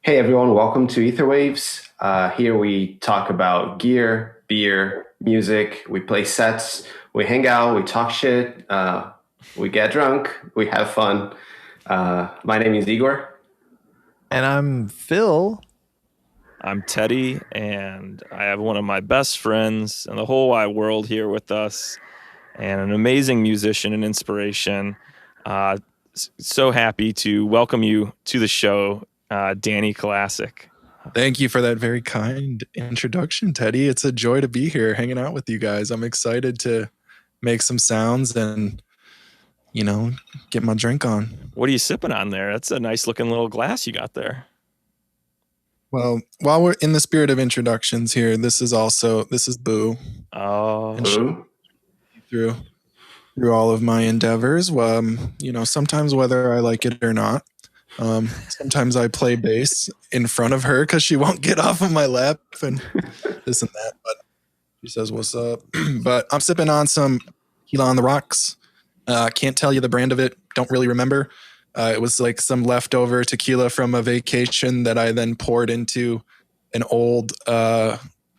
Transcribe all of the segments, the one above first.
Hey everyone, welcome to Etherwaves. Here we talk about gear, beer, music. We play sets, we hang out, we talk shit, we get drunk, we have fun. My name is Igor. And I'm Phil. I'm Teddy, and I have one of my best friends in the whole wide world here with us, and an amazing musician and inspiration. So happy to welcome you to the show, Danny Kulasik. Thank you for that very kind introduction, Teddy. It's a joy to be here hanging out with you guys. I'm excited to make some sounds and, get my drink on. What are you sipping on there? That's a nice looking little glass you got there. Well, while we're in the spirit of introductions here, this is Boo. Oh, Boo. Through all of my endeavors. Sometimes whether I like it or not. Sometimes I play bass in front of her because she won't get off of my lap and this and that. But she says, "What's up?" But I'm sipping on some tequila on the rocks. Can't tell you the brand of it. Don't really remember. It was like some leftover tequila from a vacation that I then poured into an old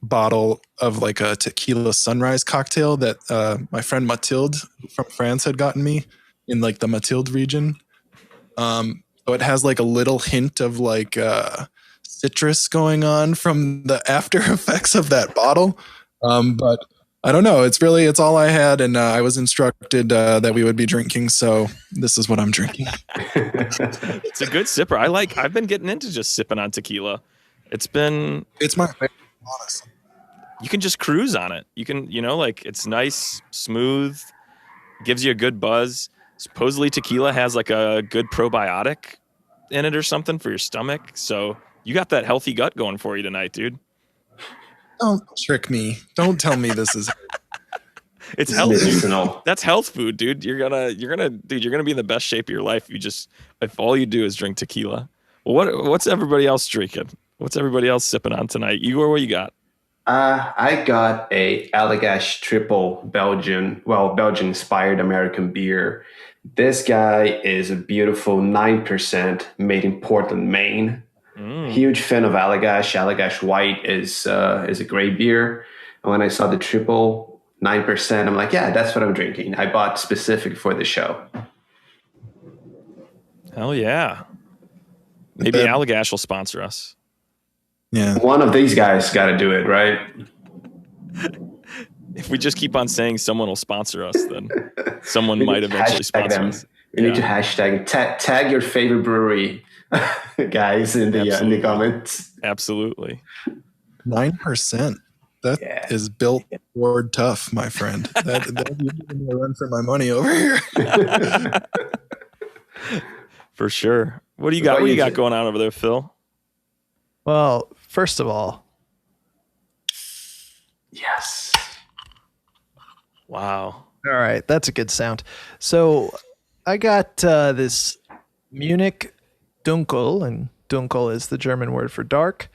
bottle of like a tequila sunrise cocktail that my friend Mathilde from France had gotten me in like the Mathilde region. So it has like a little hint of like citrus going on from the after effects of that bottle. But I don't know. It's all I had. And I was instructed that we would be drinking. So this is what I'm drinking. it's a good sipper. I've been getting into just sipping on tequila. It's my favorite, honestly. You can just cruise on it. You can, it's nice, smooth, gives you a good buzz. Supposedly tequila has like a good probiotic in it or something for your stomach. So you got that healthy gut going for you tonight, dude. Don't trick me. Don't tell me this is. It's health. That's health food, dude. You're gonna be in the best shape of your life. If all you do is drink tequila. Well, what's everybody else drinking? What's everybody else sipping on tonight? Igor, what you got? I got a Allagash triple Belgian-inspired American beer. This guy is a beautiful 9% made in Portland, Maine. Huge fan of Allagash. Allagash White is a great beer. And when I saw the triple 9%, I'm like, yeah, that's what I'm drinking. I bought specific for the show. Hell yeah. Maybe Allagash will sponsor us. Yeah. One of these guys got to do it, right? If we just keep on saying someone will sponsor us, then someone might eventually sponsor us. We need to hashtag tag your favorite brewery, guys, in the comments. Absolutely. 9%. That is built Ford tough, my friend. That you're giving me a run for my money over here. For sure. What do you got? What do you got going on over there, Phil? Well, first of all, yes. Wow. All right, that's a good sound. So I got this Munich Dunkel, and Dunkel is the German word for dark.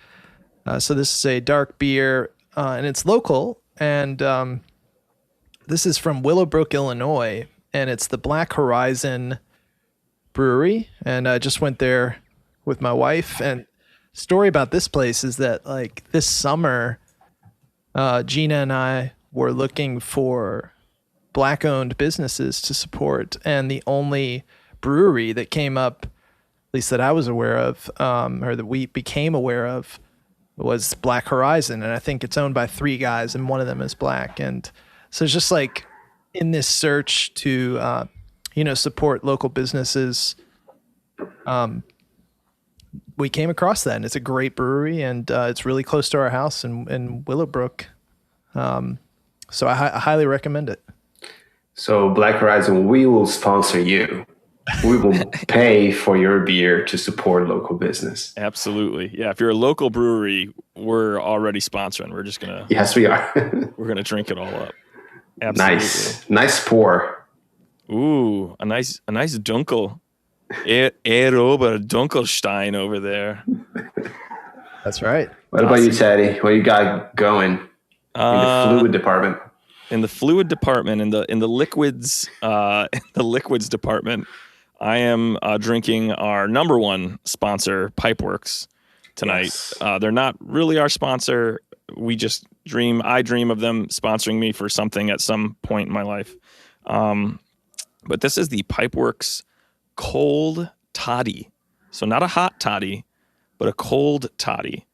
So this is a dark beer, and it's local. And this is from Willowbrook, Illinois, and it's the Black Horizon Brewery. And I just went there with my wife. And story about this place is that like this summer, Gina and I were looking for Black-owned businesses to support, and the only brewery that came up, at least that I was aware of, or that we became aware of, was Black Horizon, and I think it's owned by 3 guys, and one of them is Black. And so it's just like in this search to, support local businesses, we came across that, and it's a great brewery, and it's really close to our house in Willowbrook. So I highly recommend it. So Black Horizon, we will sponsor you. We will pay for your beer to support local business. Absolutely. Yeah. If you're a local brewery, we're already sponsoring. We're just going to. Yes, we are. We're going to drink it all up. Absolutely. Nice pour. Ooh, a nice Dunkel. Aerober Dunkelstein over there. That's right. What about you, Teddy? What you got going in the fluid department? In the fluid department, in the liquids, department, I am drinking our number one sponsor, Pipeworks. tonight. Yes. They're not really our sponsor. I dream of them sponsoring me for something at some point in my life. But this is the Pipeworks Cold Toddy. So not a hot toddy, but a cold toddy.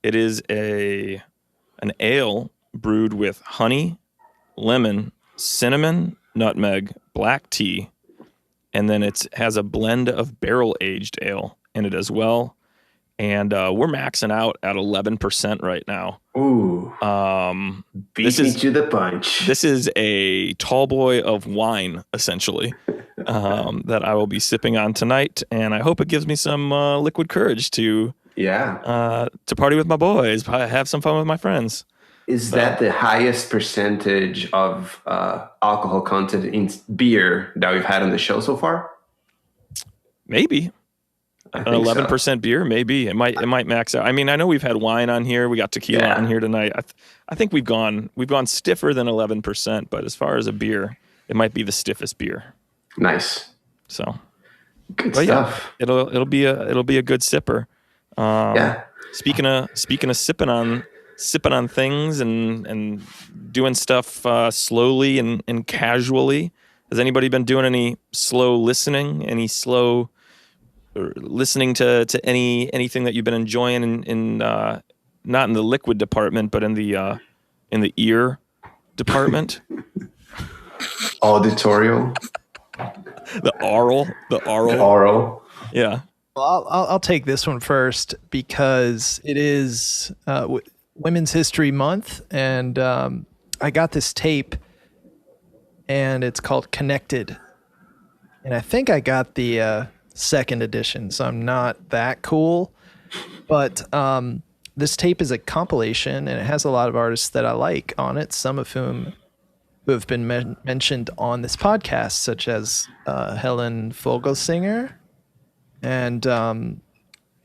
It is an ale brewed with honey, lemon, cinnamon, nutmeg, black tea, and then it has a blend of barrel-aged ale in it as well. And we're maxing out at 11% right now. Ooh. Beat me to the punch. This is a tall boy of wine, essentially, that I will be sipping on tonight. And I hope it gives me some liquid courage to party with my boys, have some fun with my friends. Is that the highest percentage of alcohol content in beer that we've had on the show so far? Maybe. An 11% beer, maybe it might max out. I mean, I know we've had wine on here. We got tequila on here tonight. I think we've gone stiffer than 11%. But as far as a beer, it might be the stiffest beer. Nice. So good stuff. Yeah, it'll be a good sipper. Speaking of sipping on things and doing stuff slowly and casually. Has anybody been doing any slow listening? Any slow listening to anything that you've been enjoying in not in the liquid department, but in the ear department? Auditorial. The oral. Yeah. Well, I'll take this one first because it is Women's History Month, and I got this tape, and it's called Connected, and I think I got the second edition, so I'm not that cool, but this tape is a compilation, and it has a lot of artists that I like on it, some of whom who have been mentioned on this podcast, such as Helen Vogelsinger and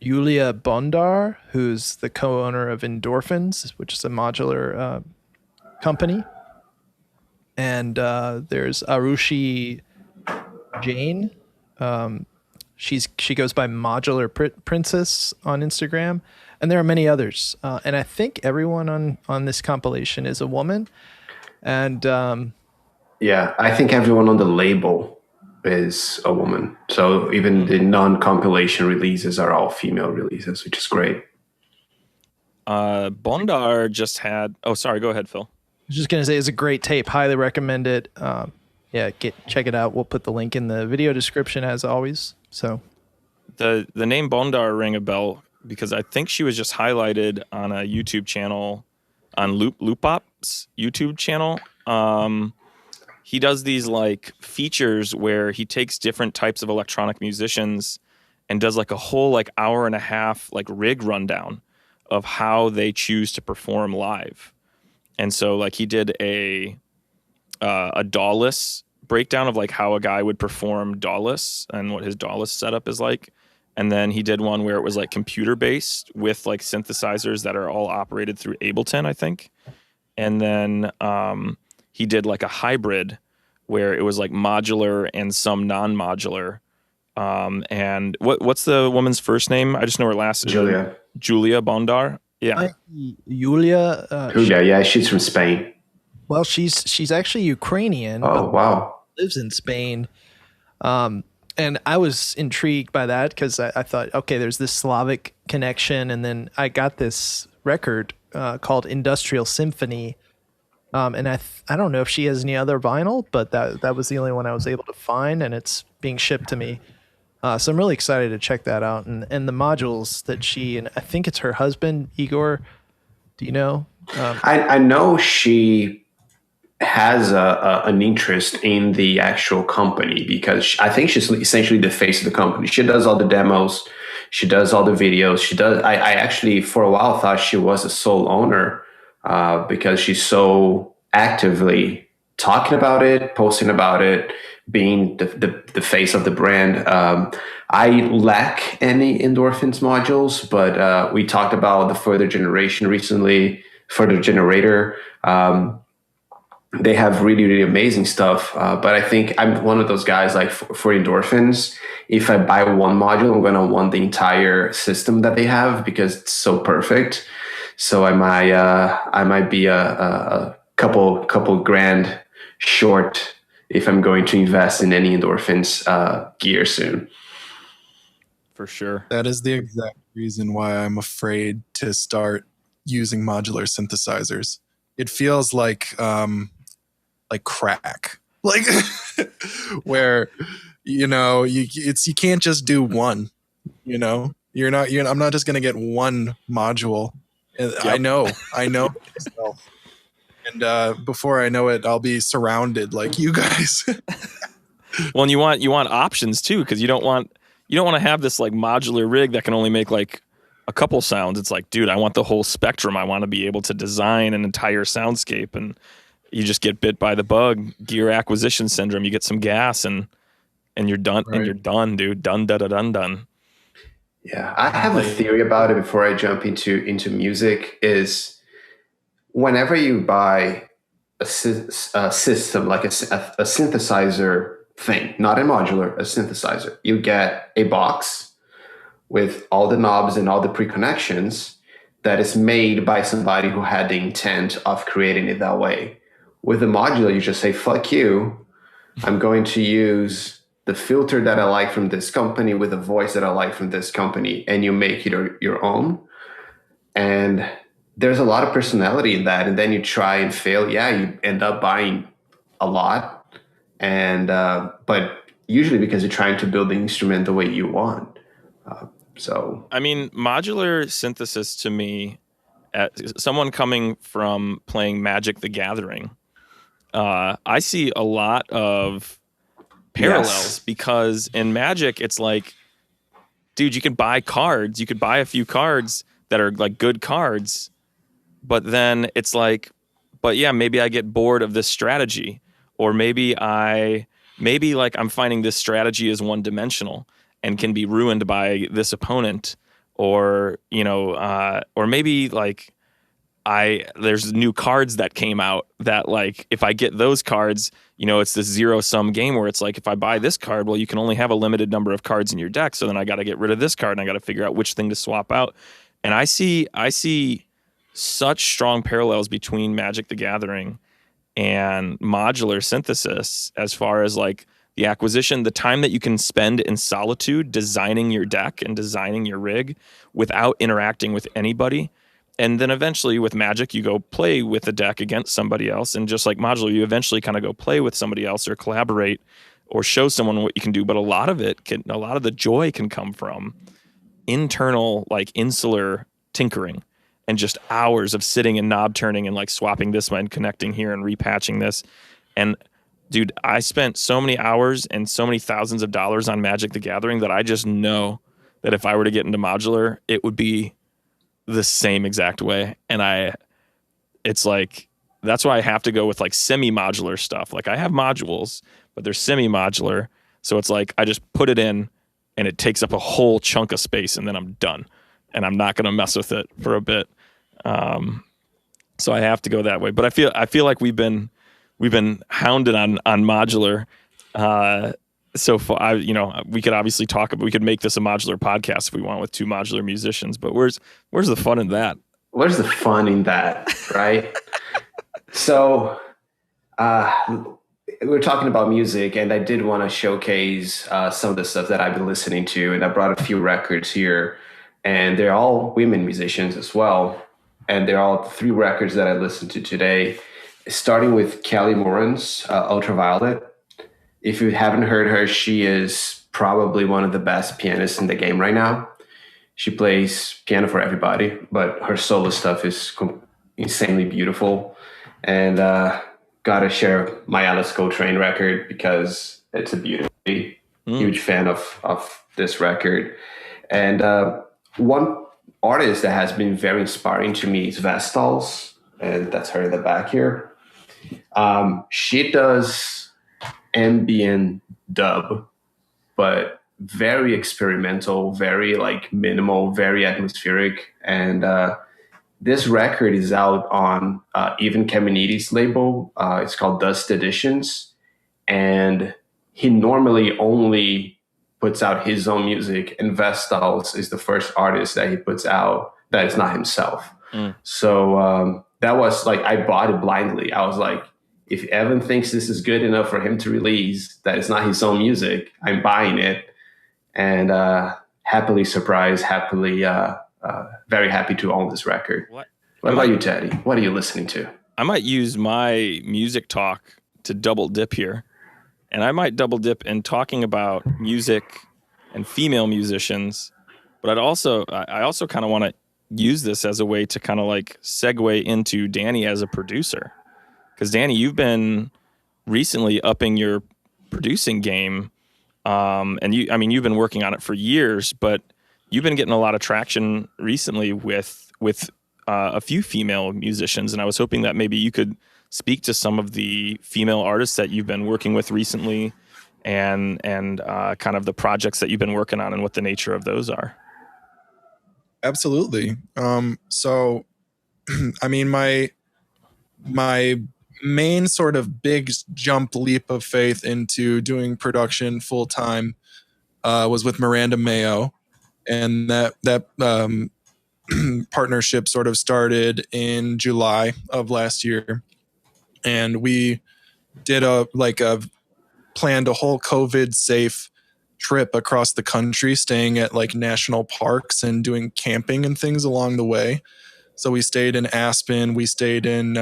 Julia Bondar, who's the co-owner of Endorphins, which is a modular company. And there's Arushi Jain. She goes by Modular Princess on Instagram. And there are many others. And I think everyone on this compilation is a woman. And I think everyone on the label is a woman. So even the non-compilation releases are all female releases, which is great. Bondar just had... Oh, sorry. Go ahead, Phil. I was just going to say it's a great tape. Highly recommend it. Check it out. We'll put the link in the video description as always. So the name Bondar rang a bell because I think she was just highlighted on a YouTube channel, on Loopop's YouTube channel. He does these like features where he takes different types of electronic musicians and does like a whole like hour and a half like rig rundown of how they choose to perform live. And so like he did a DAW-less breakdown of like how a guy would perform DAW-less and what his DAW-less setup is like. And then he did one where it was like computer based with like synthesizers that are all operated through Ableton, I think. And then he did like a hybrid where it was like modular and some non-modular. And what's the woman's first name? I just know her last name. Julia Bondar. Yeah. Julia, she's from Spain. Well, she's actually Ukrainian. Oh, wow. Lives in Spain. And I was intrigued by that because I thought, okay, there's this Slavic connection. And then I got this record called Industrial Symphony. And I don't know if she has any other vinyl, but that was the only one I was able to find, and it's being shipped to me. So I'm really excited to check that out. And the modules that she, and I think it's her husband, Igor, do you know? I know she has an interest in the actual company because I think she's essentially the face of the company. She does all the demos. She does all the videos. I actually, for a while, thought she was a sole owner because she's so actively talking about it, posting about it, being the face of the brand. I lack any Endorphins modules, but we talked about the Further Generation recently, Further Generator. They have really, really amazing stuff. But I think I'm one of those guys, like for Endorphins, if I buy one module, I'm going to want the entire system that they have because it's so perfect. So I might be a couple grand short if I'm going to invest in any Endorphins gear soon. For sure. That is the exact reason why I'm afraid to start using modular synthesizers. It feels like crack, like where you can't just do one. I'm not just gonna get one module. Yep. I know myself. And before I know it, I'll be surrounded like you guys. Well, and you want options too, because you don't want to have this like modular rig that can only make like a couple sounds. It's like, dude, I want the whole spectrum. I want to be able to design an entire soundscape, and you just get bit by the bug, gear acquisition syndrome. You get some gas, and you're done. Right. And you're done, dude. Done. Yeah, I have a theory about it before I jump into music. Is whenever you buy a system like a synthesizer thing, not a modular, a synthesizer, you get a box with all the knobs and all the pre-connections that is made by somebody who had the intent of creating it that way. With the modular, you just say, fuck you, I'm going to use the filter that I like from this company with the voice that I like from this company, and you make it your own. And there's a lot of personality in that, and then you try and fail. Yeah, you end up buying a lot, and but usually because you're trying to build the instrument the way you want. So I mean, modular synthesis to me, someone coming from playing Magic the Gathering, I see a lot of parallels, because in Magic it's like, dude, you can buy cards, you could buy a few cards that are like good cards, but then it's like, but yeah, maybe I get bored of this strategy, or maybe like I'm finding this strategy is one dimensional and can be ruined by this opponent, or or maybe like there's new cards that came out that, like, if I get those cards, it's this zero sum game where it's like, if I buy this card, well, you can only have a limited number of cards in your deck. So then I got to get rid of this card, and I got to figure out which thing to swap out. And I see such strong parallels between Magic the Gathering and modular synthesis, as far as like the acquisition, the time that you can spend in solitude designing your deck and designing your rig without interacting with anybody. And then eventually with Magic, you go play with the deck against somebody else. And just like modular, you eventually kind of go play with somebody else or collaborate or show someone what you can do. But a lot of the joy can come from internal, like insular tinkering, and just hours of sitting and knob turning and like swapping this and connecting here and repatching this. And dude, I spent so many hours and so many thousands of dollars on Magic the Gathering that I just know that if I were to get into modular, it would be the same exact way. And it's like, that's why I have to go with like semi-modular stuff. Like I have modules, but they're semi-modular. So it's like, I just put it in and it takes up a whole chunk of space, and then I'm done, and I'm not going to mess with it for a bit. So I have to go that way. But I feel like we've been hounded on modular, so far. We could obviously we could make this a modular podcast if we want with two modular musicians, but where's the fun in that? Where's the fun in that, right? So we're talking about music, and I did want to showcase some of the stuff that I've been listening to, and I brought a few records here, and they're all women musicians as well, and they're all 3 records that I listened to today, starting with Kelly Moran's Ultraviolet. If you haven't heard her, she is probably one of the best pianists in the game right now. She plays piano for everybody, but her solo stuff is insanely beautiful. And gotta share my Alice Coltrane record because it's a beauty. Huge fan of this record. And one artist that has been very inspiring to me is Vestals, and that's her in the back here. She does ambient dub, but very experimental, very like minimal, very atmospheric. And this record is out on Ivan Kamenides' label. It's called Dust Editions. And he normally only puts out his own music, and Vestals is the first artist that he puts out that is not himself. So that was like, I bought it blindly. I was like, if Evan thinks this is good enough for him to release, that it's not his own music, I'm buying it. And happily surprised, very happy to own this record. What about you, Teddy? What are you listening to? I might use my music talk to double dip here. And I might double dip in talking about music and female musicians. But I also kind of want to use this as a way to kind of like segue into Danny as a producer. Because Danny, you've been recently upping your producing game. And you've been working on it for years, but you've been getting a lot of traction recently with a few female musicians. And I was hoping that maybe you could speak to some of the female artists that you've been working with recently, and kind of the projects that you've been working on and what the nature of those are. Absolutely. So, I mean, my main sort of big jump leap of faith into doing production full time was with Miranda Mayo, and that partnership sort of started in July of last year, and we did planned a whole COVID safe trip across the country, staying at like national parks and doing camping and things along the way. So we stayed in Aspen, we stayed in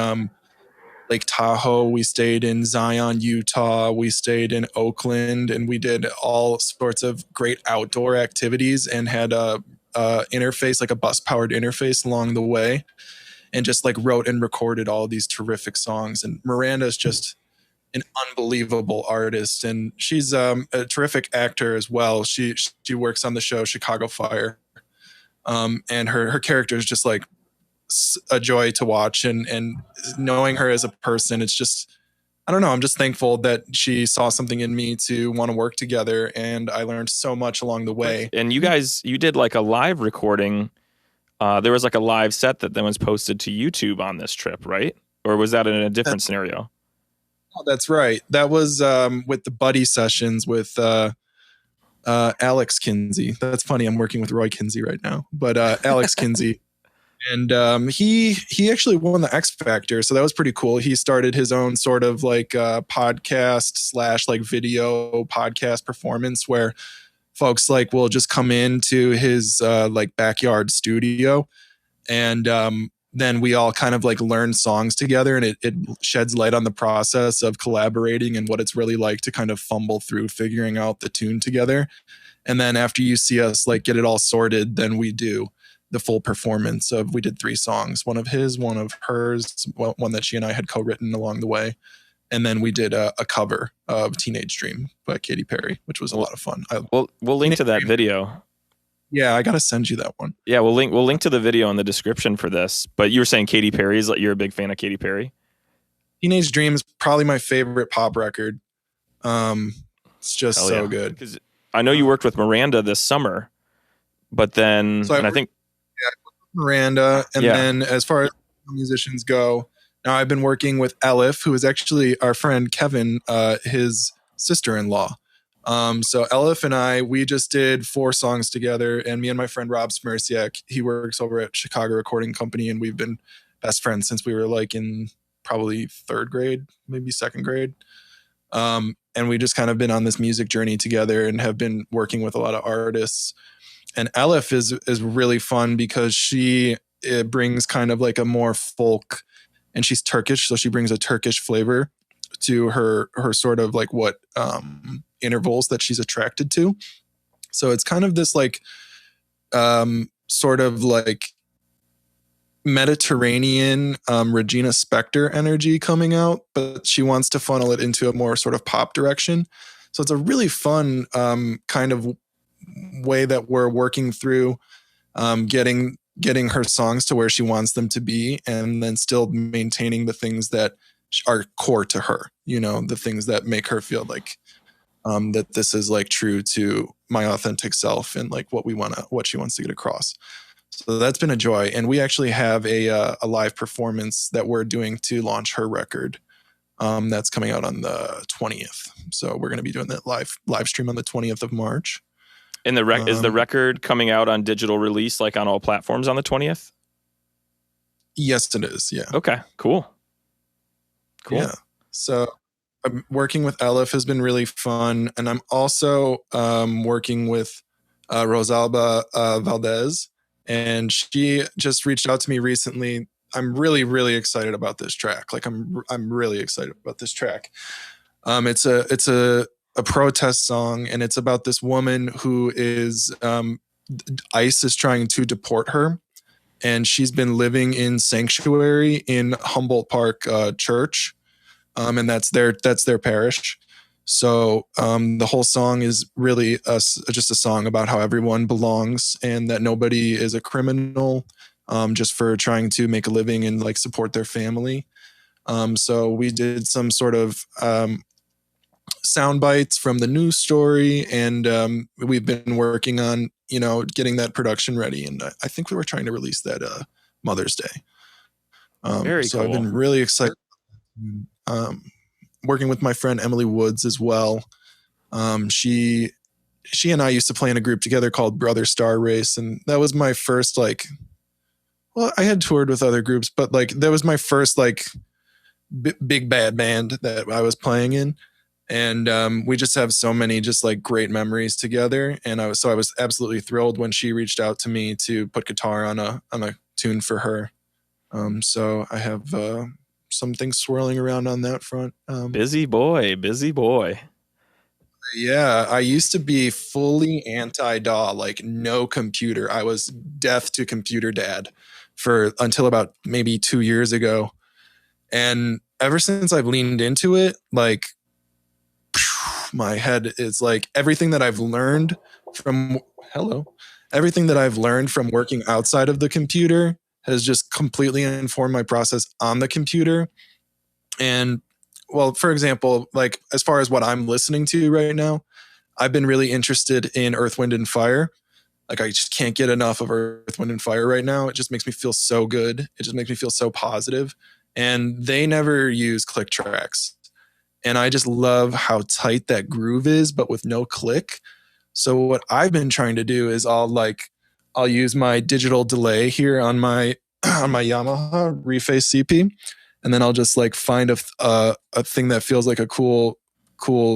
Lake Tahoe, we stayed in Zion, Utah, we stayed in Oakland, and we did all sorts of great outdoor activities and had a interface, like a bus powered interface along the way, and just like wrote and recorded all these terrific songs. And Miranda's just an unbelievable artist, and she's a terrific actor as well. She works on the show Chicago Fire, and her character is just like a joy to watch, and knowing her as a person, it's just, I don't know, I'm just thankful that she saw something in me to want to work together, and I learned so much along the way. And you did like a live recording. There was like a live set that then was posted to YouTube on this trip, right? Or was that in a different scenario? Oh, that's right. That was with the buddy sessions with Alex Kinsey. That's funny. I'm working with Roy Kinsey right now, but Alex Kinsey. And he actually won the X Factor, so that was pretty cool. He started his own sort of like podcast / like video podcast performance where folks like will just come into his like backyard studio, and then we all kind of like learn songs together, and it sheds light on the process of collaborating and what it's really like to kind of fumble through figuring out the tune together. And then after you see us like get it all sorted, then we do the full performance of, we did 3 songs, one of his, one of hers, one that she and I had co-written along the way. And then we did a cover of Teenage Dream by Katy Perry, which was a lot of fun. We'll link to that video. Yeah, I got to send you that one. Yeah, we'll link to the video in the description for this. But you were saying Katy Perry's, like, you're a big fan of Katy Perry? Teenage Dream is probably my favorite pop record. It's just so good. Because I know you worked with Miranda this summer, but then, I think Miranda, and then as far as musicians go, now I've been working with Elif, who is actually our friend Kevin, his sister-in-law. So Elif and we just did 4 songs together, and me and my friend Rob Smersiak, he works over at Chicago Recording Company, and we've been best friends since we were like in probably 3rd grade, maybe 2nd grade. And we just kind of been on this music journey together and have been working with a lot of artists. And Elif is really fun because she brings kind of like a more folk, and she's Turkish, so she brings a Turkish flavor to her sort of like what intervals that she's attracted to. So it's kind of this like sort of like Mediterranean Regina Spektor energy coming out, but she wants to funnel it into a more sort of pop direction. So it's a really fun kind of way that we're working through getting her songs to where she wants them to be, and then still maintaining the things that are core to her, you know, the things that make her feel like that this is like true to my authentic self and like what she wants to get across. So that's been a joy. And we actually have a live performance that we're doing to launch her record. That's coming out on the 20th. So we're going to be doing that live stream on the 20th of March. And is the record coming out on digital release, like on all platforms on the 20th? Yes, it is. Yeah. Okay, cool. Yeah. So working with Elif has been really fun. And I'm also working with Rosalba Valdez. And she just reached out to me recently. I'm really, really excited about this track. Like I'm really excited about this track. It's a protest song, and it's about this woman who is ICE is trying to deport her, and she's been living in sanctuary in Humboldt Park Church, and that's their parish. So the whole song is really just a song about how everyone belongs and that nobody is a criminal, just for trying to make a living and like support their family. So we did some sort of sound bites from the news story, and we've been working on getting that production ready, and I think we were trying to release that Mother's Day. Very so cool. I've been really excited. Working with my friend Emily Woods as well. She and I used to play in a group together called Brother Star Race, and that was my first I had toured with other groups, but like that was my first big bad band that I was playing in. And we just have so many just like great memories together. And I was absolutely thrilled when she reached out to me to put guitar on a tune for her. So I have some things swirling around on that front. Busy boy. Yeah, I used to be fully anti-DAW, like no computer. I was deaf to computer dad until about maybe 2 years ago. And ever since I've leaned into it, like my head is like everything that I've learned from working outside of the computer has just completely informed my process on the computer. And well, for example, like as far as what I'm listening to right now, I've been really interested in Earth, Wind and Fire. Like I just can't get enough of Earth, Wind and Fire right now. It just makes me feel so good. It just makes me feel so positive. And they never use click tracks. And I just love how tight that groove is, but with no click. So what I've been trying to do is I'll use my digital delay here on my Yamaha Reface CP, and then I'll just like find a thing that feels like a cool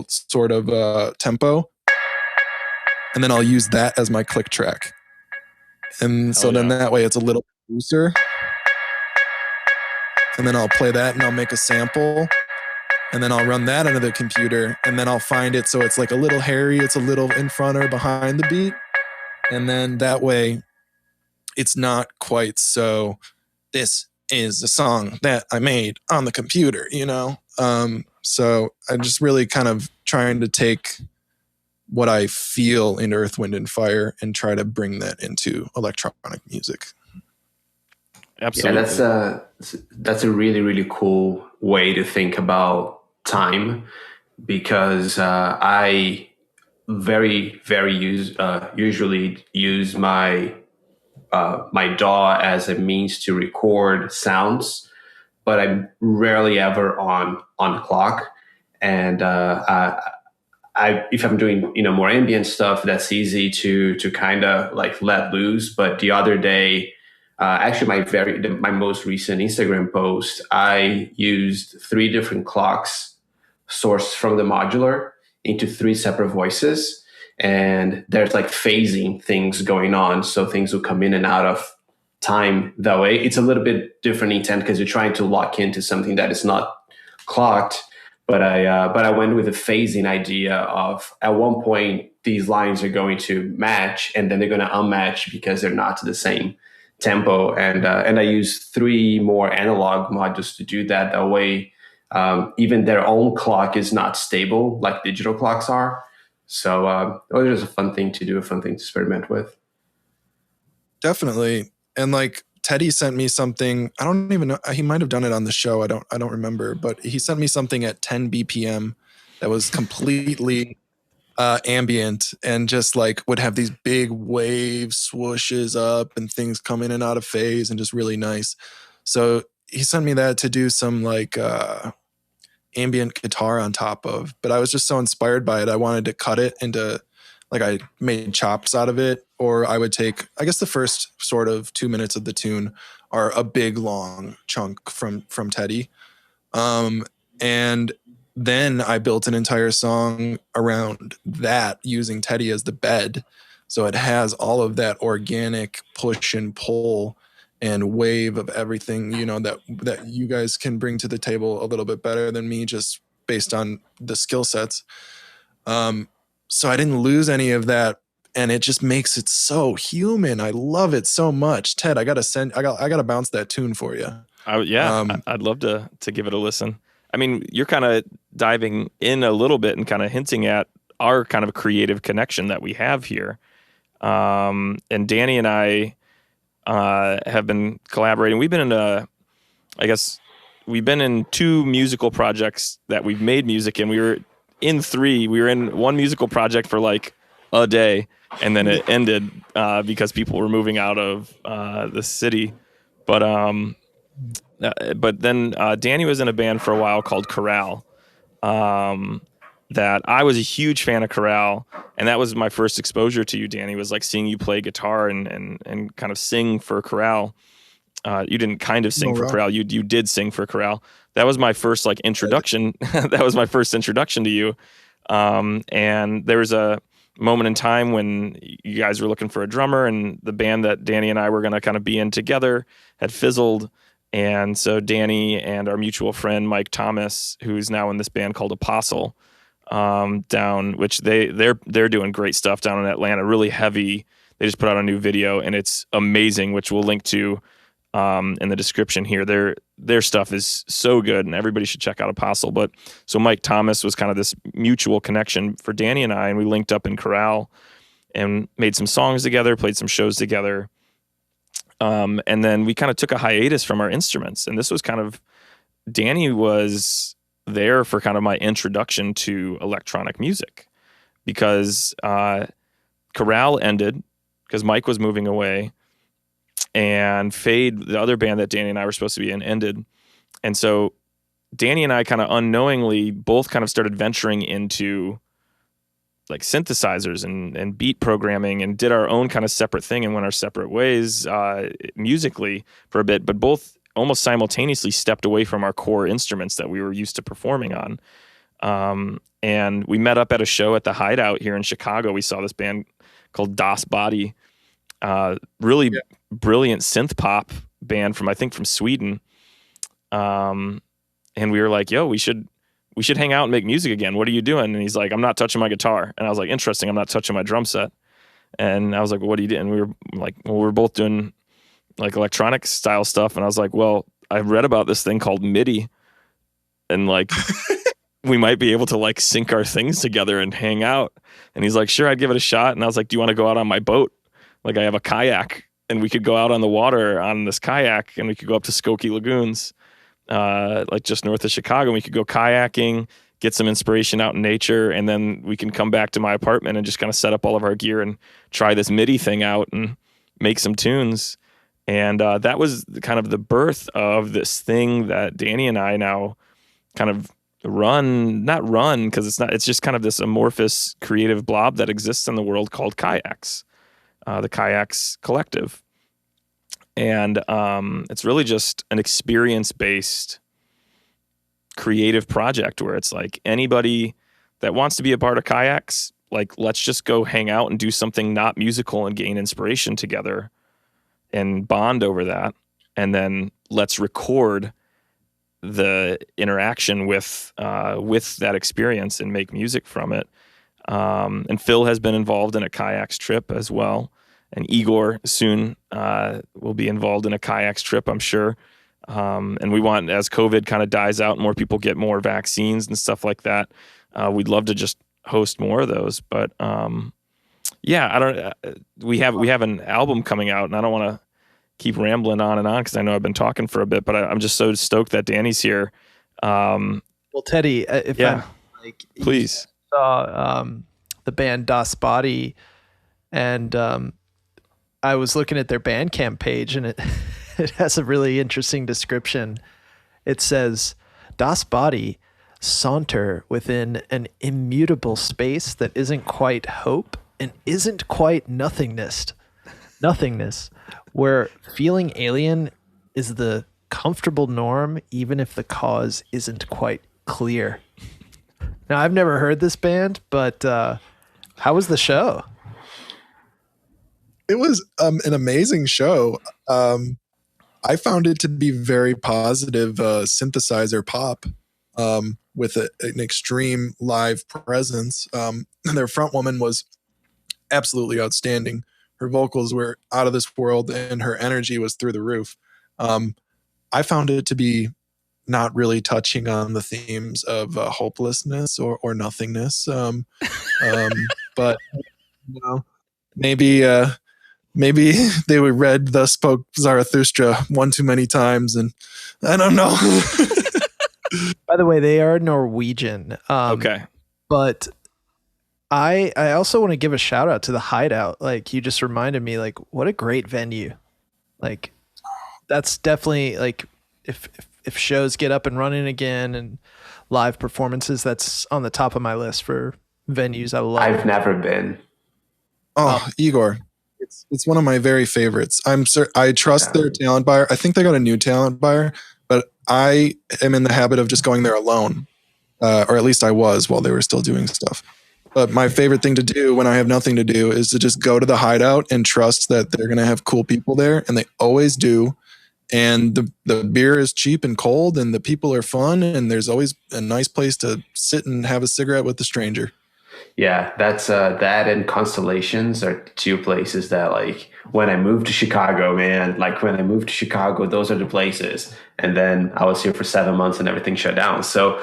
sort of tempo, and then I'll use that as my click track. And so then that way it's a little looser. And then I'll play that and I'll make a sample. And then I'll run that into the computer, and then I'll find it so it's like a little hairy, it's a little in front or behind the beat. And then that way it's not quite so, this is a song that I made on the computer, So I'm just really kind of trying to take what I feel in Earth, Wind and Fire and try to bring that into electronic music. Absolutely. Yeah, that's a really, really cool way to think about time, because I very, very usually use my DAW as a means to record sounds, but I'm rarely ever on a clock. And if I'm doing more ambient stuff, that's easy to kind of like let loose. But the other day, actually my most recent Instagram post, I used 3 different clocks sourced from the modular into 3 separate voices, and there's like phasing things going on, so things will come in and out of time that way. It's a little bit different intent because you're trying to lock into something that is not clocked. But I went with a phasing idea of, at one point these lines are going to match, and then they're going to unmatch because they're not to the same tempo. And I used 3 more analog modules to do that. That way, even their own clock is not stable like digital clocks are. So it was just a fun thing to do, a fun thing to experiment with. Definitely. And like Teddy sent me something, I don't even know, he might have done it on the show, I don't remember, but he sent me something at 10 BPM that was completely ambient and just like would have these big wave swooshes up and things come in and out of phase and just really nice. So he sent me that to do some like ambient guitar on top of, but I was just so inspired by it. I wanted to cut it into like I made chops out of it, or I would take, I guess the first sort of 2 minutes of the tune are a big long chunk from Teddy. And then I built an entire song around that using Teddy as the bed. So it has all of that organic push and pull and wave of everything, you know, that you guys can bring to the table a little bit better than me, just based on the skill sets. So I didn't lose any of that, and it just makes it so human. I love it so much. Ted, I gotta bounce that tune for you. I'd love to give it a listen. I mean, you're kind of diving in a little bit and kind of hinting at our kind of creative connection that we have here. And Danny and I have been collaborating. We've been in 2 musical projects that we've made music in. We were in 3. We were in one musical project for like a day, and then it ended because people were moving out of the city. But then Danny was in a band for a while called Chorale. That I was a huge fan of Chorale, and that was my first exposure to you, Danny, was like seeing you play guitar and kind of sing for Chorale. You didn't kind of sing for Chorale. You did sing for Chorale. That was my first like introduction. That was my first introduction to you. And there was a moment in time when you guys were looking for a drummer, and the band that Danny and I were going to kind of be in together had fizzled. And so Danny and our mutual friend, Mike Thomas, who's now in this band called Apostle, which they're doing great stuff down in Atlanta, really heavy. They just put out a new video, and it's amazing, which we'll link to in the description here. Their stuff is so good, and everybody should check out Apostle. But so Mike Thomas was kind of this mutual connection for Danny and I, and we linked up in Chorale and made some songs together, played some shows together. And then we kind of took a hiatus from our instruments, and this was kind of, Danny was there for kind of my introduction to electronic music, because Chorale ended because Mike was moving away, and Fade, the other band that Danny and I were supposed to be in, ended. And so Danny and I kind of unknowingly both kind of started venturing into like synthesizers and beat programming, and did our own kind of separate thing and went our separate ways musically for a bit, but both almost simultaneously stepped away from our core instruments that we were used to performing on. And we met up at a show at the Hideout here in Chicago. We saw this band called Das Body, brilliant synth pop band from Sweden. And we were like, yo, we should hang out and make music again. What are you doing? And he's like, I'm not touching my guitar. And I was like, interesting. I'm not touching my drum set. And I was like, well, what are you doing? And we were like, well, we're both doing like electronic style stuff. And I was like, well, I read about this thing called MIDI, and like, we might be able to like sync our things together and hang out. And he's like, sure, I'd give it a shot. And I was like, do you want to go out on my boat? Like, I have a kayak, and we could go out on the water on this kayak, and we could go up to Skokie Lagoons, like just north of Chicago. And we could go kayaking, get some inspiration out in nature, and then we can come back to my apartment and just kind of set up all of our gear and try this MIDI thing out and make some tunes. And that was kind of the birth of this thing that Danny and I now kind of not run, because it's just kind of this amorphous creative blob that exists in the world called Kayaks, the Kayaks Collective. And it's really just an experience-based creative project where it's like, anybody that wants to be a part of Kayaks, like, let's just go hang out and do something not musical and gain inspiration together and bond over that. And then let's record the interaction with that experience and make music from it. And Phil has been involved in a kayaks trip as well. And Igor soon will be involved in a kayaks trip, I'm sure. And we want, as COVID kind of dies out and more people get more vaccines and stuff like that, we'd love to just host more of those. But we have an album coming out, and I don't want to keep rambling on and on because I know I've been talking for a bit, but I'm just so stoked that Danny's here. Well, Teddy, please. You saw the band Das Body, and I was looking at their Bandcamp page, and it has a really interesting description. It says, Das Body saunter within an immutable space that isn't quite hope, and isn't quite nothingness, where feeling alien is the comfortable norm, even if the cause isn't quite clear. Now, I've never heard this band, but how was the show? It was an amazing show. I found it to be very positive synthesizer pop with an extreme live presence. Their front woman was absolutely outstanding. Her vocals were out of this world and her energy was through the roof. I found it to be not really touching on the themes of hopelessness or nothingness. But you know, maybe they read "Thus Spoke Zarathustra" one too many times, and I don't know. By the way, they are Norwegian. Okay. But I also want to give a shout out to the Hideout. Like, you just reminded me, like, what a great venue. Like, that's definitely, like, if shows get up and running again and live performances, that's on the top of my list for venues I love. I've never been. Oh, Igor. It's one of my very favorites. I trust their talent buyer. I think they got a new talent buyer, but I am in the habit of just going there alone. Or at least I was while they were still doing stuff. But my favorite thing to do when I have nothing to do is to just go to the Hideout and trust that they're going to have cool people there. And they always do. And the beer is cheap and cold and the people are fun. And there's always a nice place to sit and have a cigarette with a stranger. Yeah, that's that and Constellations are two places that, like, when I moved to Chicago, man, those are the places. And then I was here for 7 months and everything shut down. So,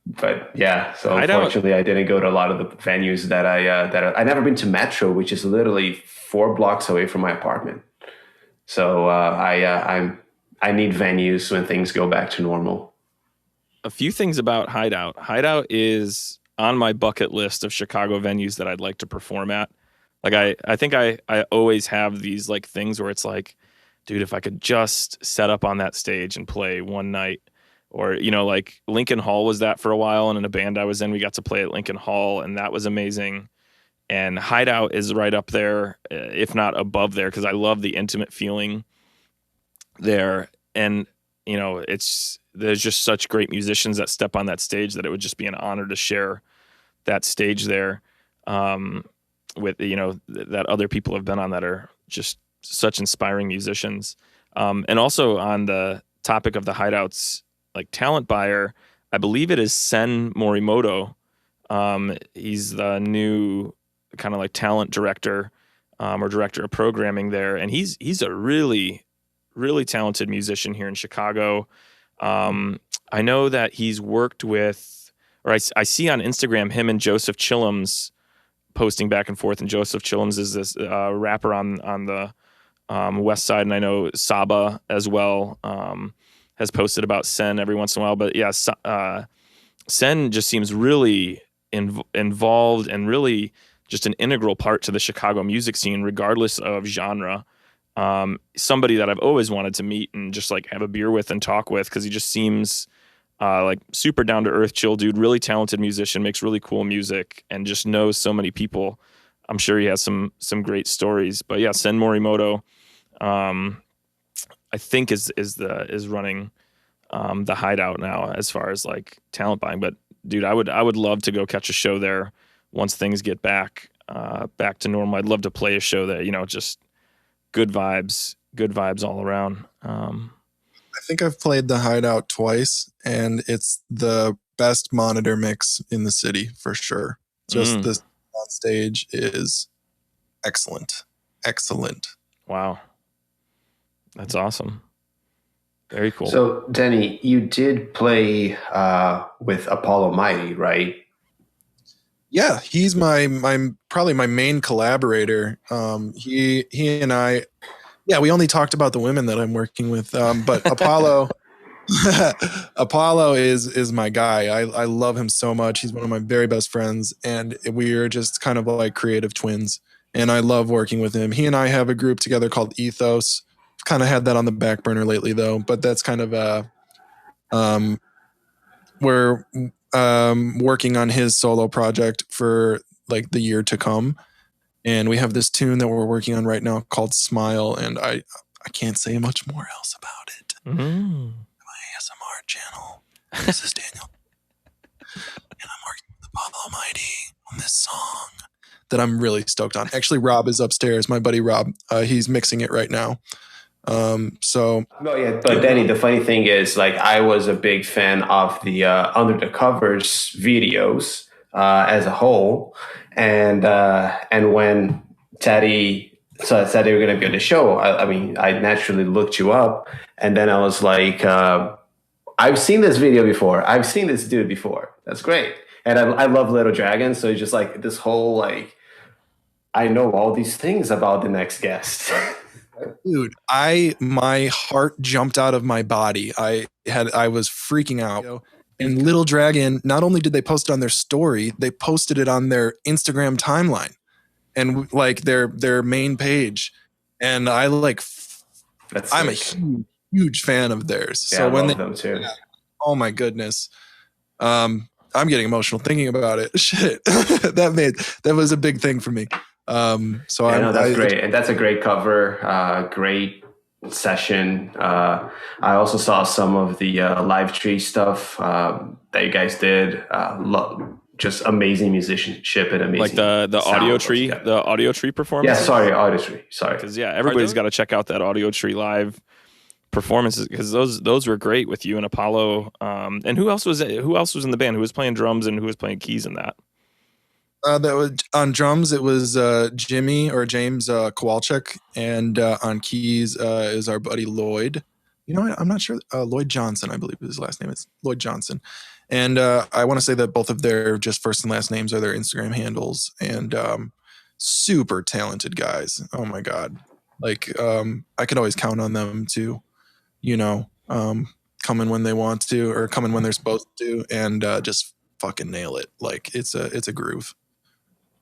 but yeah, so unfortunately I didn't go to a lot of the venues that I never been to Metro, which is literally 4 blocks away from my apartment. So I need venues when things go back to normal. A few things about Hideout. Hideout is on my bucket list of Chicago venues that I'd like to perform at. Like, I think I always have these, like, things where it's like, dude, if I could just set up on that stage and play one night. Or, you know, like Lincoln Hall was that for a while. And in a band I was in, we got to play at Lincoln Hall, and that was amazing. And Hideout is right up there, if not above there, because I love the intimate feeling there. And, you know, there's just such great musicians that step on that stage that it would just be an honor to share that stage there with, you know, that other people have been on that are just such inspiring musicians. And also on the topic of the Hideouts, like, talent buyer, I believe it is Sen Morimoto. He's the new kind of like talent director or director of programming there. And he's a really, really talented musician here in Chicago. I know that he's worked with, or I see on Instagram him and Joseph Chillums posting back and forth. And Joseph Chillums is this rapper on the West Side, and I know Saba as well has posted about Sen every once in a while. But yeah, Sen just seems really involved and really just an integral part to the Chicago music scene, regardless of genre. Somebody that I've always wanted to meet and just like have a beer with and talk with, because he just seems like super down to earth, chill dude, really talented musician, makes really cool music, and just knows so many people. I'm sure he has some great stories. But yeah, Sen Morimoto, I think is running the Hideout now as far as like talent buying. But dude, I would love to go catch a show there once things get back to normal. I'd love to play a show that, you know, just good vibes all around. I think I've played the Hideout twice, and it's the best monitor mix in the city for sure. Just this on stage is excellent. Wow. That's awesome. Very cool. So, Danny, you did play with Apollo Mighty, right? Yeah, he's my probably my main collaborator. He and I, yeah, we only talked about the women that I'm working with. But Apollo, Apollo is my guy. I love him so much. He's one of my very best friends, and we are just kind of like creative twins. And I love working with him. He and I have a group together called Ethos. Kind of had that on the back burner lately, though. But that's kind of where working on his solo project for like the year to come. And we have this tune that we're working on right now called Smile. And I can't say much more else about it. Mm. My ASMR channel. This is Daniel. And I'm working with Apollo Almighty on this song that I'm really stoked on. Actually, Rob is upstairs. My buddy Rob, he's mixing it right now. But Danny, the funny thing is, like, I was a big fan of the Under the Covers videos as a whole, and when Teddy said they were going to be on the show, I mean, I naturally looked you up, and then I was like, I've seen this video before. I've seen this dude before. That's great, and I love Little Dragon, so it's just like this whole like, I know all these things about the next guest. Dude, my heart jumped out of my body. I was freaking out. And Little Dragon, not only did they post it on their story, they posted it on their Instagram timeline and like their main page. And I'm a huge fan of theirs. Yeah, so I when love them too. Oh my goodness. I'm getting emotional thinking about it. Shit. that was a big thing for me. That's great, and that's a great cover, great session. I also saw some of the live tree stuff that you guys did. Just amazing musicianship and amazing, like the audio tree, the audio tree performance. Yeah, sorry, audio tree. Sorry, because everybody's got to check out that audio tree live performances because those were great with you and Apollo. And who else was in the band? Who was playing drums and who was playing keys in that? That was on drums. It was Jimmy or James Kowalczyk, and on keys is our buddy Lloyd. You know what? I'm not sure. Lloyd Johnson, I believe his last name. It's Lloyd Johnson, and I want to say that both of their just first and last names are their Instagram handles. And super talented guys. Oh my god! Like I could always count on them to, come in when they want to or come in when they're supposed to, and just fucking nail it. Like it's a groove.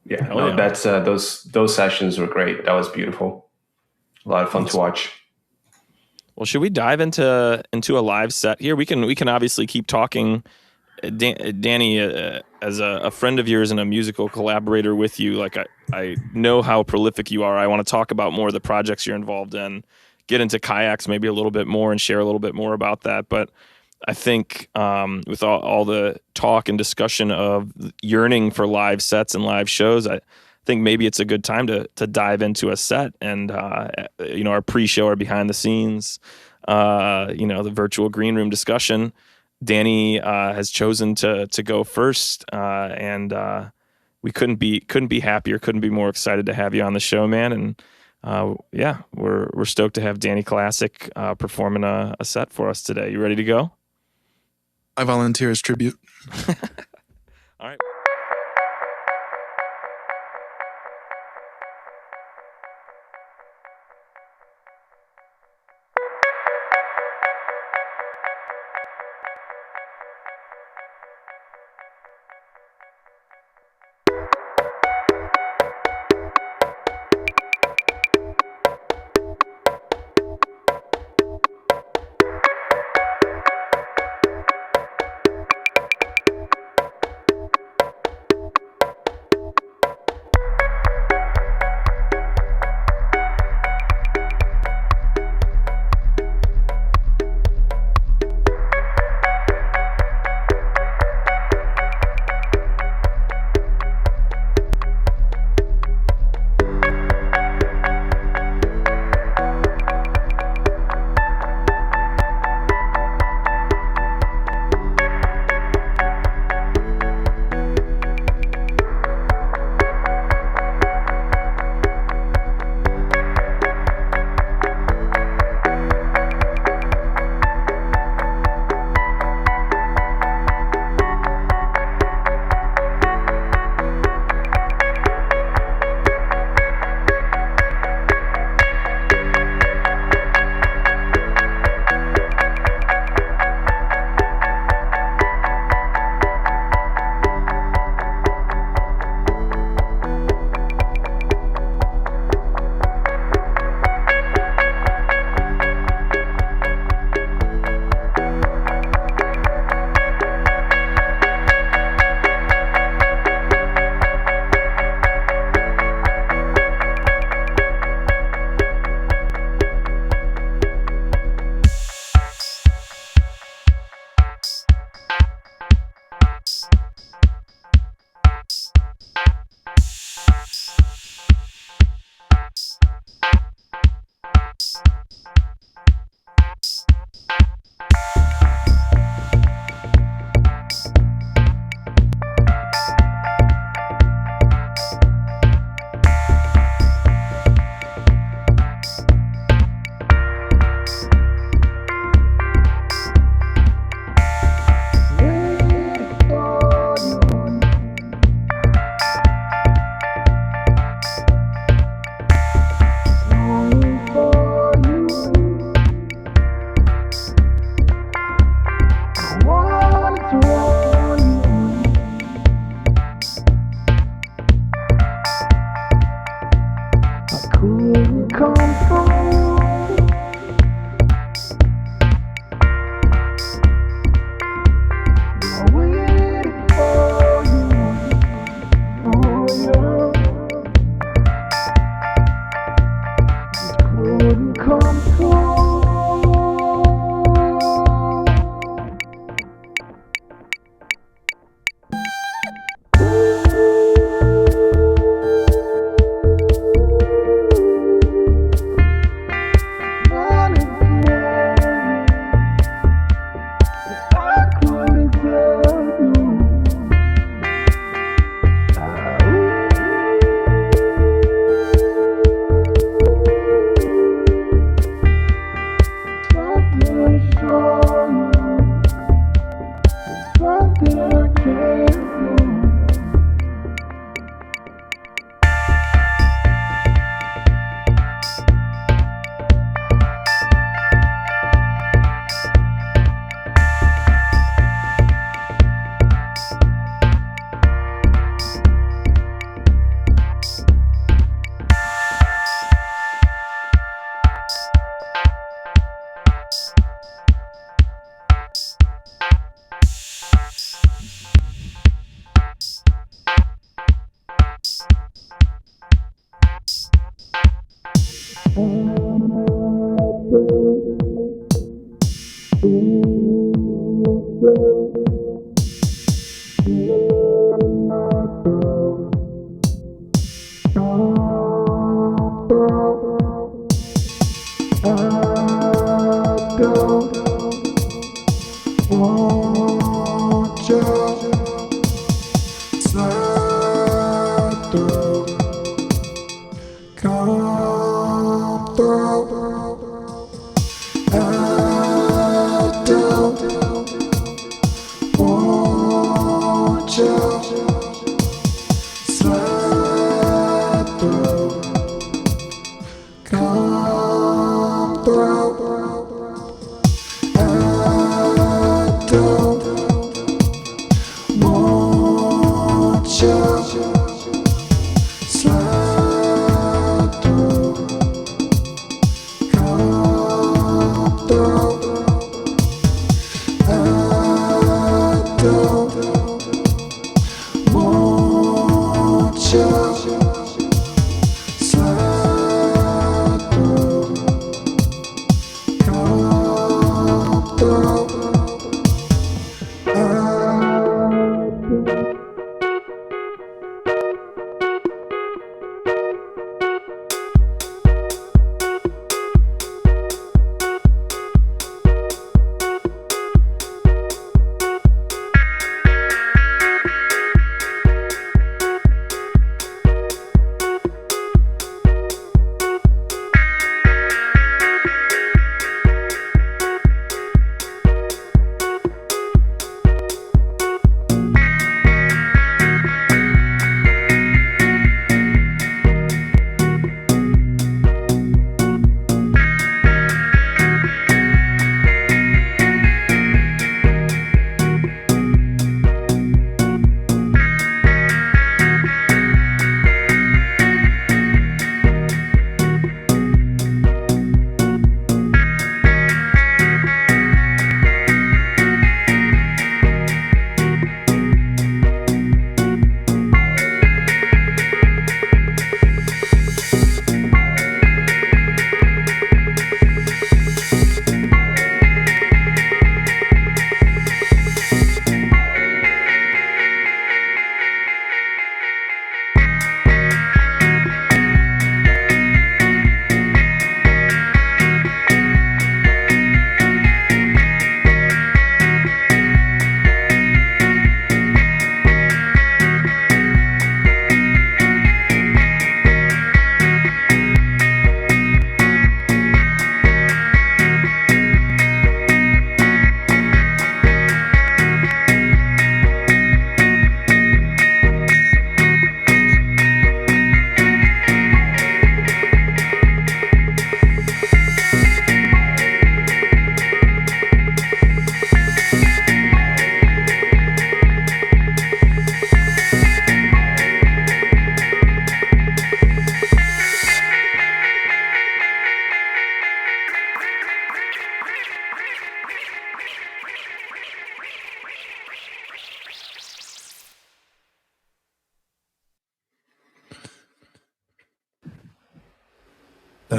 Yeah, that's those sessions were great. That was beautiful. A lot of fun to watch. Well, should we dive into a live set here? We can obviously keep talking. Danny, as a friend of yours and a musical collaborator with you, like I know how prolific you are. I want to talk about more of the projects you're involved in, get into kayaks maybe a little bit more and share a little bit more about that. But I think with all the talk and discussion of yearning for live sets and live shows, I think maybe it's a good time to dive into a set and our pre-show or behind the scenes, the virtual green room discussion. Danny has chosen to go first, and we couldn't be happier, couldn't be more excited to have you on the show, man. And we're stoked to have Danny Kulasik performing a set for us today. You ready to go? I volunteer as tribute. All right.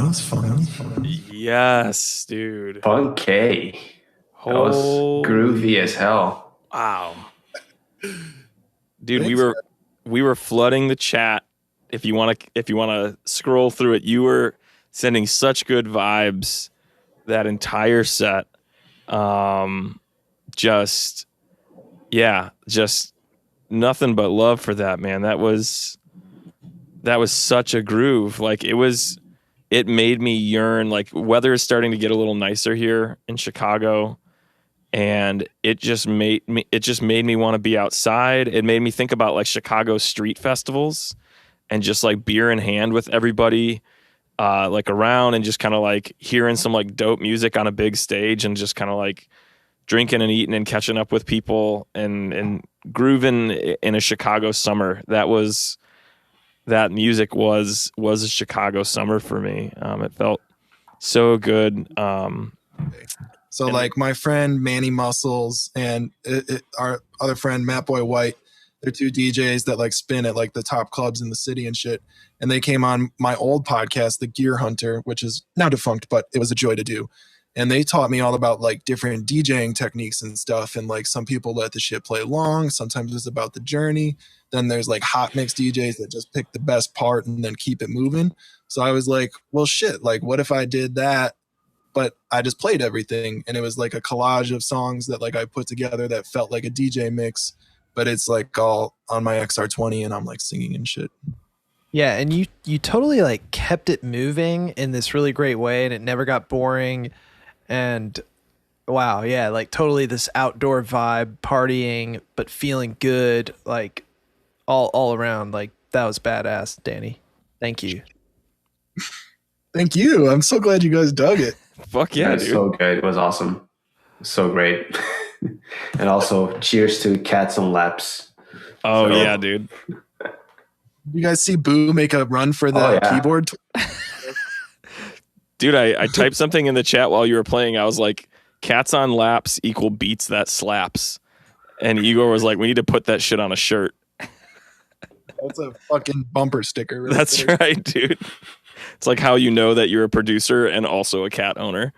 was fun. Yes, dude. Funky. That was groovy as hell. Wow. Dude, Thanks, we were flooding the chat. If you want to scroll through it, you were sending such good vibes that entire set. Just nothing but love for that, man. That was such a groove. Like it made me yearn. Like, weather is starting to get a little nicer here in Chicago, and it just made me want to be outside. It made me think about like Chicago street festivals and just like beer in hand with everybody like around, and just kind of like hearing some like dope music on a big stage, and just kind of like drinking and eating and catching up with people and grooving in a Chicago summer. That music was a Chicago summer for me. It felt so good. So like my friend Manny Muscles and our other friend Matt Boy White, they're two DJs that like spin at like the top clubs in the city and shit. And they came on my old podcast, The Gear Hunter, which is now defunct, but it was a joy to do. And they taught me all about like different DJing techniques and stuff. And like some people let the shit play long. Sometimes it's about the journey. Then there's like hot mix DJs that just pick the best part and then keep it moving. So I was like, well, shit, like what if I did that? But I just played everything, and it was like a collage of songs that like I put together that felt like a DJ mix, but it's like all on my XR20 and I'm like singing and shit. Yeah, and you totally like kept it moving in this really great way, and it never got boring. And wow, yeah, like totally this outdoor vibe, partying but feeling good, like all around. Like that was badass, Danny. Thank you. Thank you. I'm so glad you guys dug it. Fuck yeah, dude. So good. It was awesome. So great. And also, cheers to Cats on Laps. Oh, yeah, dude. You guys see Boo make a run for the keyboard? Dude, I typed something in the chat while you were playing. I was like, cats on laps equal beats that slaps. And Igor was like, we need to put that shit on a shirt. That's a fucking bumper sticker. Right That's there. right, dude. It's like how you know that you're a producer and also a cat owner.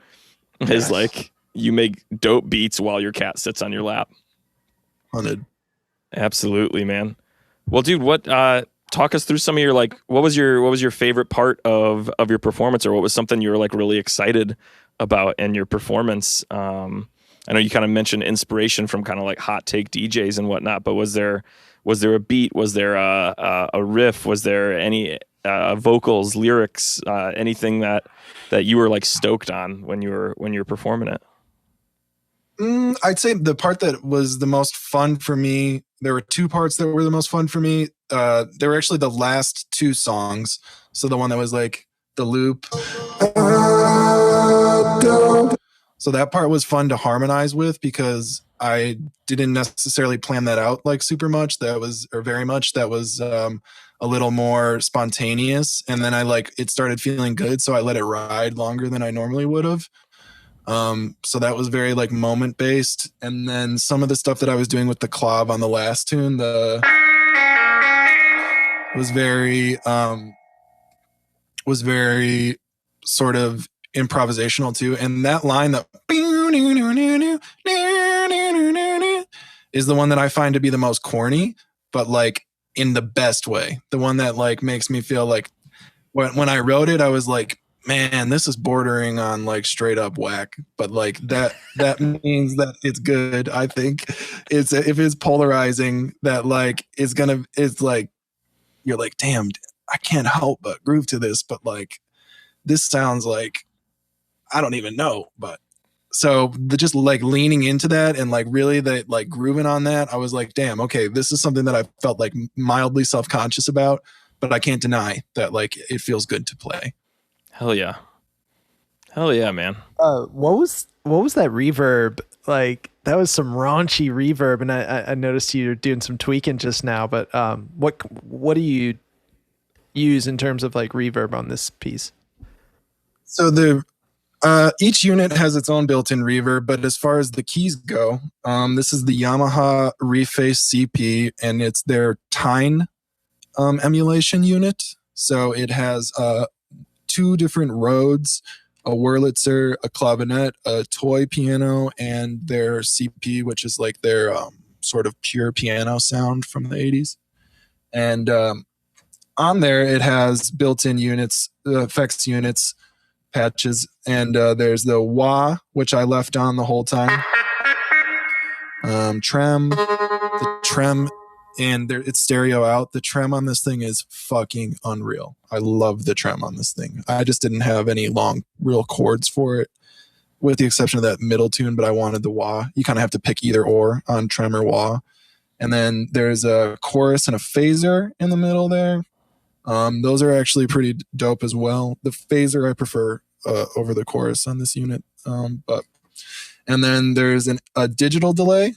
Yes. Is like you make dope beats while your cat sits on your lap. 100. Absolutely, man. Well, dude, what talk us through some of your like what was your favorite part of your performance, or what was something you were like really excited about in your performance? I know you kind of mentioned inspiration from kind of like hot take DJs and whatnot, but was there a beat? Was there a riff? Was there any vocals, lyrics, anything that you were like stoked on when you were performing it? I'd say the part that was the most fun for me, there were two parts that were the most fun for me. They were actually the last two songs. So the one that was like the loop. So that part was fun to harmonize with because I didn't necessarily plan that out like super much. That was a little more spontaneous. And then it started feeling good. So I let it ride longer than I normally would have. So that was very like moment based. And then some of the stuff that I was doing with the clav on the last tune, was very sort of improvisational too. And that line that is the one that I find to be the most corny, but like in the best way. The one that like makes me feel like when I wrote it, I was like, man, this is bordering on like straight up whack, but like that means that it's good. I think if it's polarizing, that like it's like you're like, damn, I can't help but groove to this, but like this sounds like I don't even know. But so just like leaning into that and like really like grooving on that, I was like, damn, okay, this is something that I felt like mildly self-conscious about, but I can't deny that like it feels good to play. Hell yeah, man. What was that reverb? Like that was some raunchy reverb, and I noticed you doing some tweaking just now. But what do you use in terms of like reverb on this piece? So each unit has its own built-in reverb, but as far as the keys go, this is the Yamaha Reface CP, and it's their Tyne emulation unit. So it has 2 different Rhodes, a Wurlitzer, a clavinet, a toy piano, and their CP, which is like their sort of pure piano sound from the 80s. And on there, it has built-in units, effects units, patches, and there's the wah, which I left on the whole time. Trem, the trem, and it's stereo out. The trem on this thing is fucking unreal. I love the trem on this thing. I just didn't have any long, real chords for it, with the exception of that middle tune, but I wanted the wah. You kind of have to pick either or on trem or wah. And then there's a chorus and a phaser in the middle there. Those are actually pretty dope as well. The phaser I prefer over the chorus on this unit. And then there's a digital delay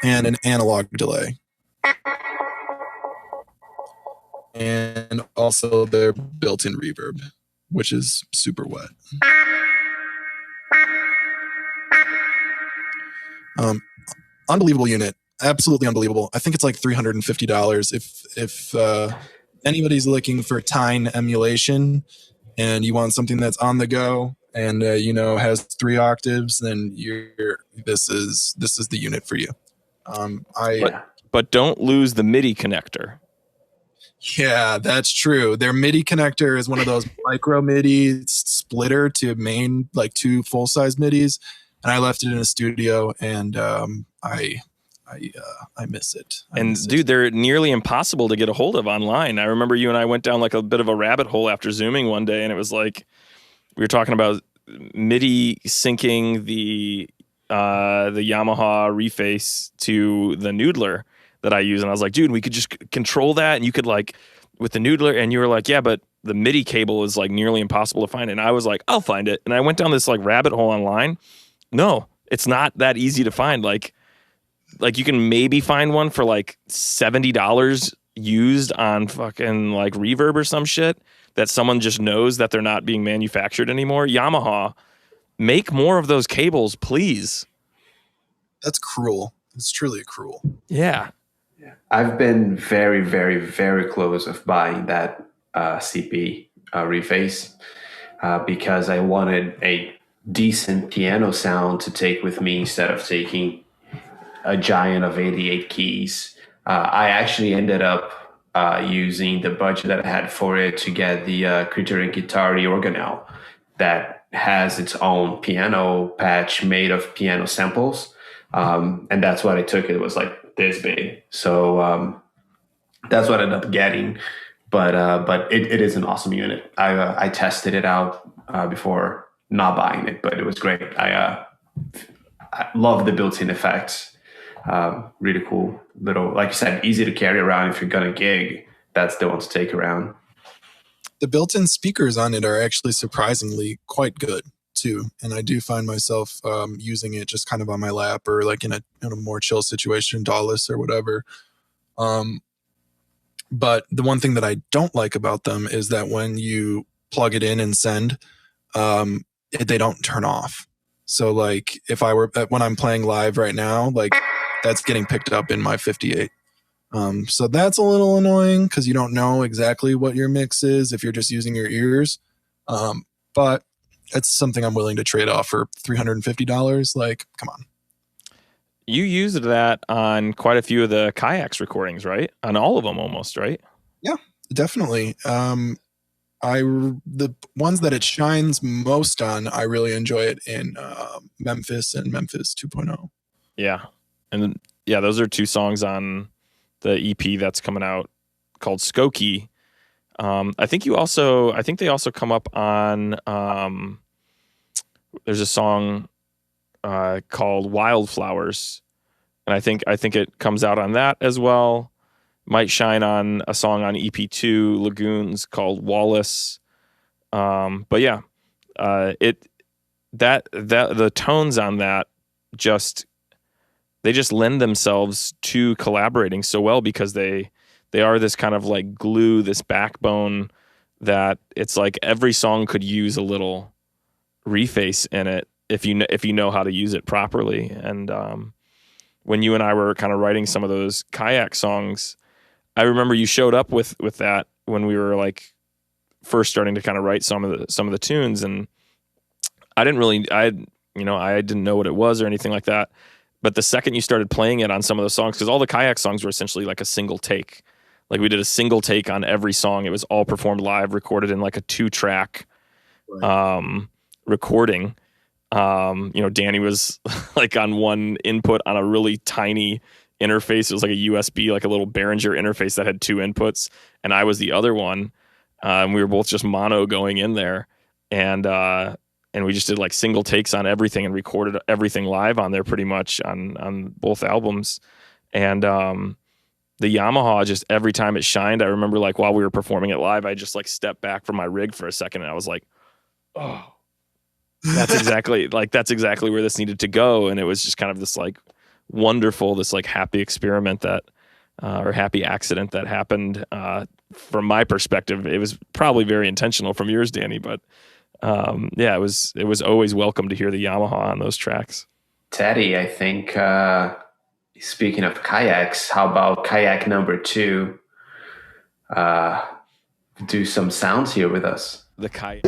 and an analog delay. And also their built-in reverb, which is super wet. Unbelievable unit. Absolutely unbelievable. I think it's like $350. If anybody's looking for Tyne emulation and you want something that's on the go and has 3 octaves, then this is the unit for you. But don't lose the MIDI connector. Yeah, that's true. Their MIDI connector is one of those micro MIDI splitter to main, like 2 full-size MIDIs, and I left it in a studio, and I miss it. Dude, they're nearly impossible to get a hold of online. I remember you and I went down like a bit of a rabbit hole after Zooming one day, and it was like we were talking about MIDI syncing the Yamaha reface to the Noodler that I use, and I was like, dude, we could just control that, and you could like with the Noodler, and you were like, yeah, but the MIDI cable is like nearly impossible to find. And I was like, I'll find it. And I went down this like rabbit hole online. No, it's not that easy to find. Like you can maybe find one for like $70 used on fucking like Reverb or some shit that someone just knows that they're not being manufactured anymore. Yamaha, make more of those cables, please. That's cruel. It's truly cruel. Yeah. I've been very, very, very close of buying that CP reface because I wanted a decent piano sound to take with me instead of taking a giant of 88 keys. I actually ended up using the budget that I had for it to get the Criterion Guitar Organelle that has its own piano patch made of piano samples. And that's what I took. It was like this big. So that's what I ended up getting. But it is an awesome unit. I tested it out before not buying it, but it was great. I love the built-in effects. Really cool. Little, like you said, easy to carry around if you're gonna gig. That's the one to take around. The built-in speakers on it are actually surprisingly quite good too, and I do find myself using it just kind of on my lap or like in a more chill situation, DAWless or whatever. But the one thing that I don't like about them is that when you plug it in and send, they don't turn off. So like if I were when I'm playing live right now, like that's getting picked up in my 58. So that's a little annoying because you don't know exactly what your mix is if you're just using your ears. But it's something I'm willing to trade off for $350. Like, come on. You used that on quite a few of the Kayaks recordings, right? On all of them almost, right? Yeah, definitely. The ones that it shines most on, I really enjoy it in Memphis and Memphis 2.0. Yeah. And yeah, those are 2 songs on the EP that's coming out called Skokie. I think they also come up on there's a song called Wildflowers, and I think it comes out on that as well. Might shine on a song on EP2 Lagoons called Wallace. But yeah, the tones on that just lend themselves to collaborating so well because they are this kind of like glue, this backbone that it's like every song could use a little reface in it if you know how to use it properly. And when you and I were kind of writing some of those Kayak songs, I remember you showed up with when we were like first starting to kind of write some of the tunes, and I didn't know what it was or anything like that. But the second you started playing it on some of those songs, because all the kayak songs were essentially like a single take. Like we did a single take on every song. It was all performed live, recorded in like a 2-track recording. Danny was like on one input on a really tiny interface. It was like a USB, like a little Behringer interface that had 2 inputs, and I was the other one. And we were both just mono going in there, and we just did like single takes on everything and recorded everything live on there pretty much on both albums. And the Yamaha, just every time it shined, I remember like while we were performing it live, I just like stepped back from my rig for a second, and I was like, oh, that's exactly where this needed to go. And it was just kind of this like wonderful, this like happy experiment that or happy accident that happened. From my perspective, it was probably very intentional from yours, Danny, but it was always welcome to hear the Yamaha on those tracks. Teddy, I think, speaking of kayaks, how about kayak number 2? Do some sounds here with us. The kayak.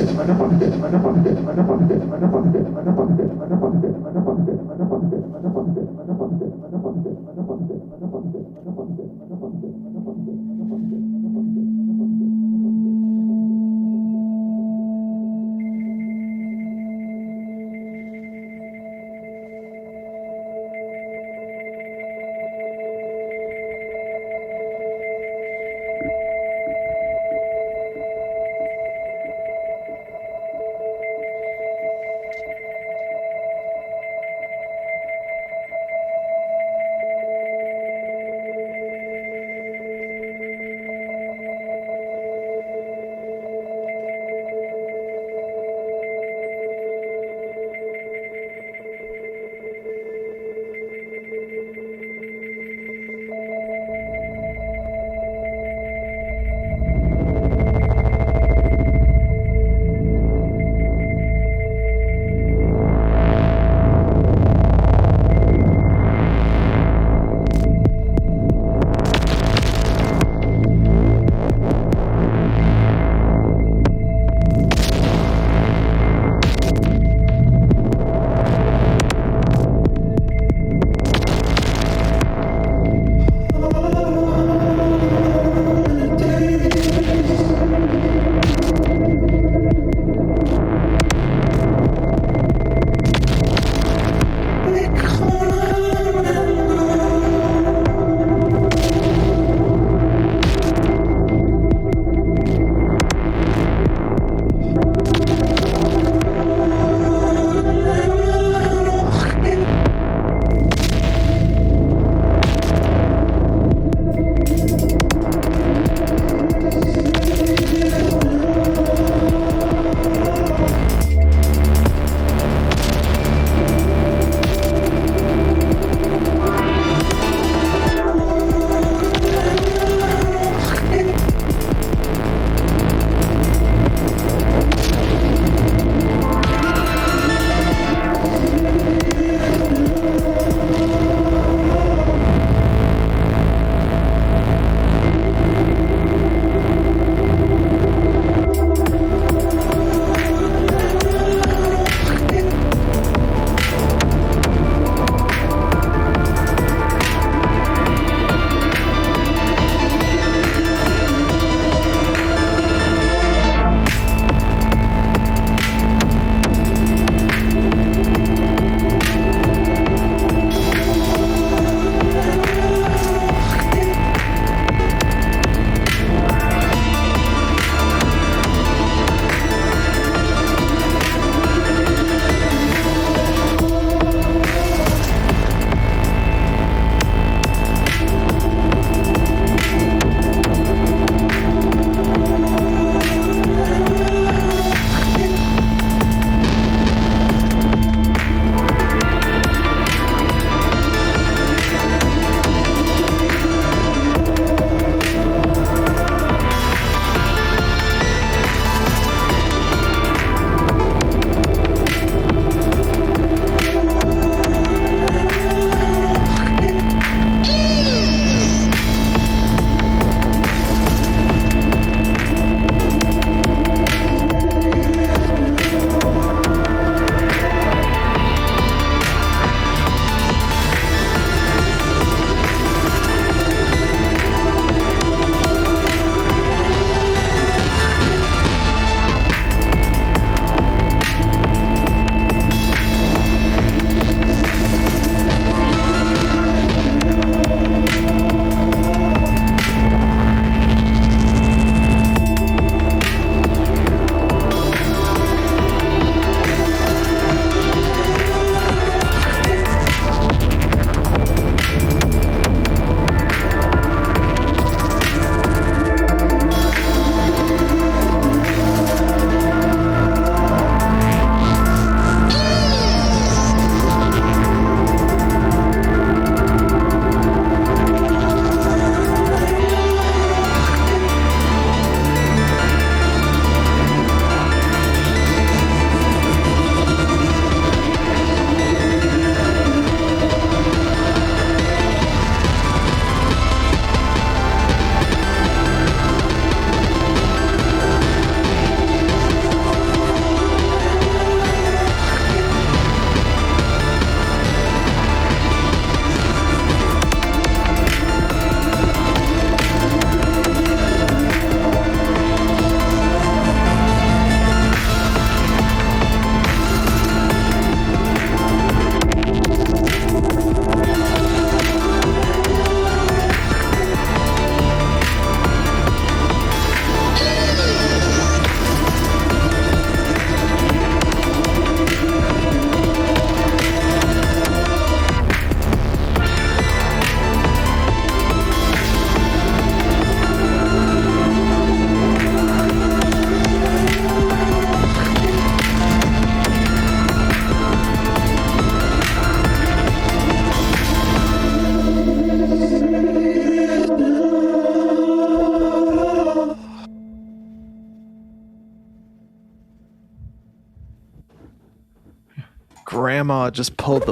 grandma just pulled the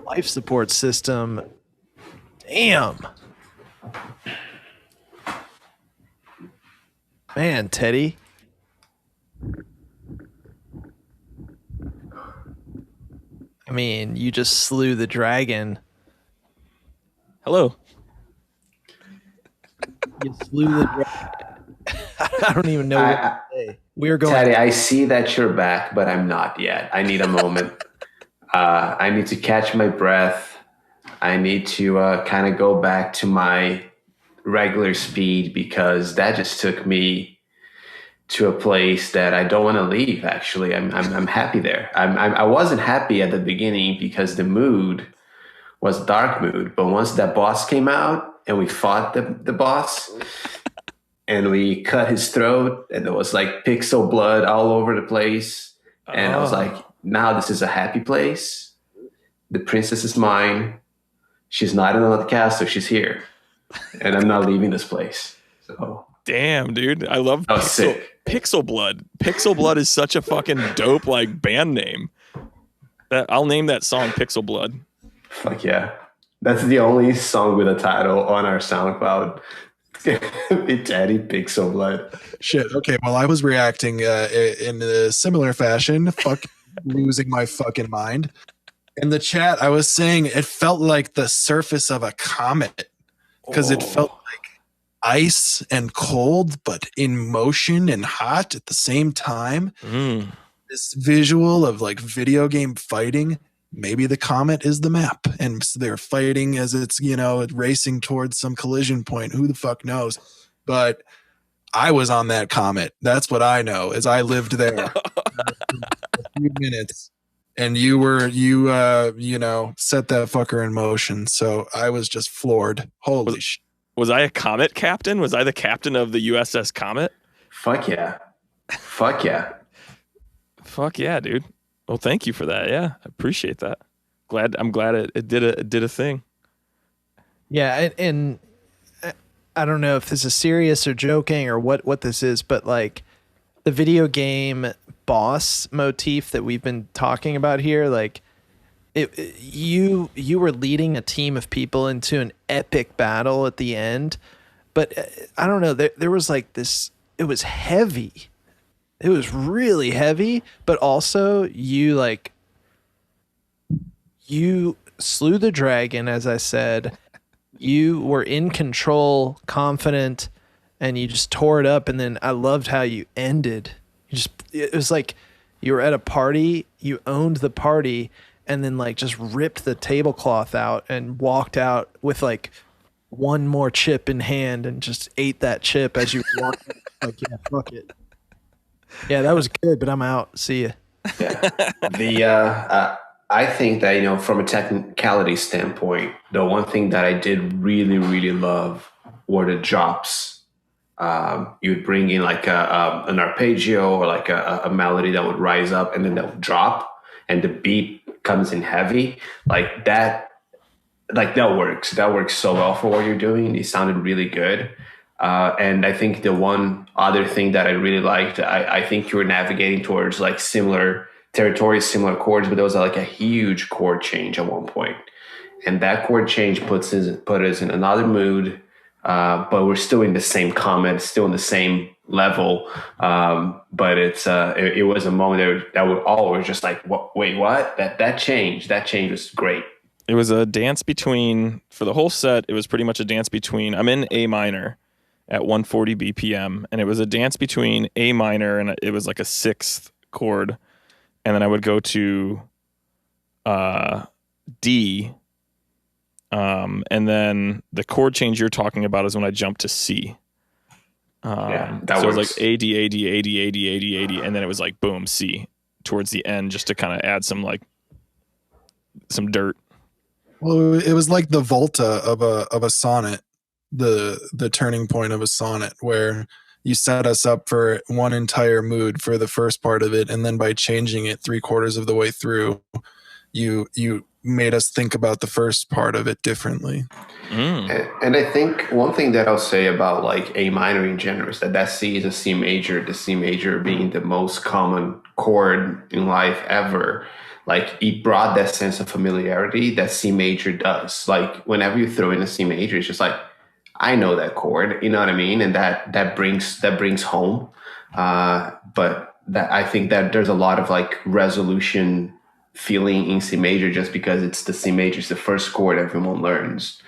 life support system. Damn. Man, Teddy. I mean, you just slew the dragon. Hello. You slew the dragon. I don't even know what to say. We're going. Teddy, I see that you're back, but I'm not yet. I need a moment. I need to catch my breath. I need to kind of go back to my regular speed because that just took me to a place that I don't want to leave. Actually, I'm happy there. I wasn't happy at the beginning because the mood was dark mood, but once that boss came out and we fought the boss and we cut his throat and there was like pixel blood all over the place, and I was like, now this is a happy place. The princess is mine. She's not in the castle. She's here, and I'm not leaving this place. So. Damn, dude. I love Pixel Blood. Pixel Blood is such a fucking dope like band name. I'll name that song Pixel Blood. Fuck yeah. That's the only song with a title on our SoundCloud. It's Daddy Pixel Blood. Shit. Okay. Well, I was reacting in a similar fashion. Fuck, losing my fucking mind. In the chat, I was saying it felt like the surface of a comet because it felt like ice and cold, but in motion and hot at the same time. This visual of like video game fighting. Maybe the comet is the map and they're fighting as it's, racing towards some collision point. Who the fuck knows? But I was on that comet. That's what I know, is I lived there a few minutes. And you set that fucker in motion. So I was just floored. Holy shit. Was I a Comet captain? Was I the captain of the USS Comet? Fuck yeah. Fuck yeah. Fuck yeah, dude. Well, thank you for that. Yeah, I appreciate that. I'm glad it did a thing. Yeah, and I don't know if this is serious or joking or what this is, but like the video game boss motif that we've been talking about here, like you were leading a team of people into an epic battle at the end, but I don't know, there was like this, it was heavy. It was really heavy, but also you slew the dragon, as I said. You were in control, confident, and you just tore it up. And then I loved how you ended. It was like you were at a party, you owned the party, and then like just ripped the tablecloth out and walked out with like one more chip in hand and just ate that chip as you walked. Like, yeah, fuck it. Yeah, that was good, but I'm out. See ya. Yeah. I think that, from a technicality standpoint, the one thing that I did really, really love were the drops. You would bring in like an arpeggio or like a melody that would rise up and then that would drop and the beat comes in heavy. Like that works. That works so well for what you're doing. It sounded really good. And I think the one other thing that I really liked, I think you were navigating towards like similar territories, similar chords, but there was like a huge chord change at one point. And that chord change put us in another mood, but we're still in the same comment, still in the same level. But it was a moment that would always just like, wait, what? That change was great. It was a dance between, for the whole set, it was pretty much a dance between, I'm in A minor at 140 BPM, and it was a dance between A minor and it was like a sixth chord, and then I would go to D, and then the chord change you're talking about is when I jumped to C. That so works. it was like A, D, A, D, A, D, A, D, A, D, A, D, and then it was like boom, C towards the end, just to kind of add some dirt. Well, it was like the volta of a sonnet, the turning point of a sonnet, where you set us up for one entire mood for the first part of it, and then by changing it 3/4 of the way through, you made us think about the first part of it differently. And I think one thing that I'll say about like A minor in general is that C is a C major, the C major being the most common chord in life ever. like it brought that sense of familiarity that C major does. Like whenever you throw in a C major, it's just like, I know that chord, you know what I mean? And that brings home. But that I think that there's a lot of like resolution feeling in C major just because it's the C major, it's the first chord everyone learns.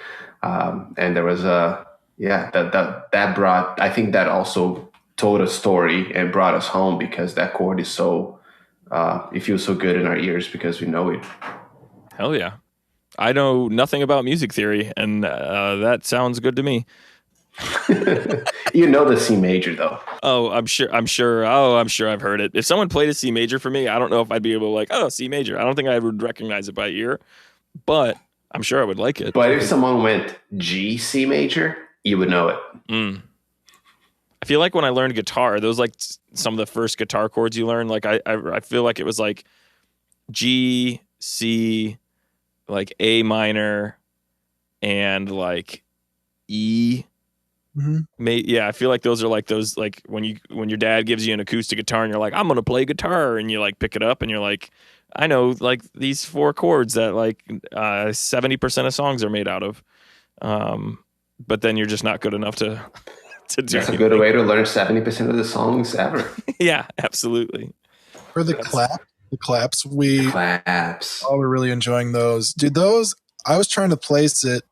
And there was that brought, I think that also told a story and brought us home because that chord is so, it feels so good in our ears because we know it. Hell yeah. I know nothing about music theory, and that sounds good to me. You know the C major though. Oh, I'm sure. Oh, I'm sure I've heard it. If someone played a C major for me, I don't know if I'd be able to like, oh, C major. I don't think I would recognize it by ear, but I'm sure I would like it. But if someone went G C major, you would know it. I feel like when I learned guitar, those like some of the first guitar chords you learn. Like I feel like it was like G, C, like A minor, and like E. Yeah, I feel like those are like those like when your dad gives you an acoustic guitar and you're like, I'm gonna play guitar, and you like pick it up and you're like, I know like these 4 chords that like 70% of songs are made out of, but then you're just not good enough to do. That's a good way to learn 70% of the songs ever. Yeah, absolutely. For the claps, we claps. Oh, we're really enjoying those. Dude, those I was trying to place it.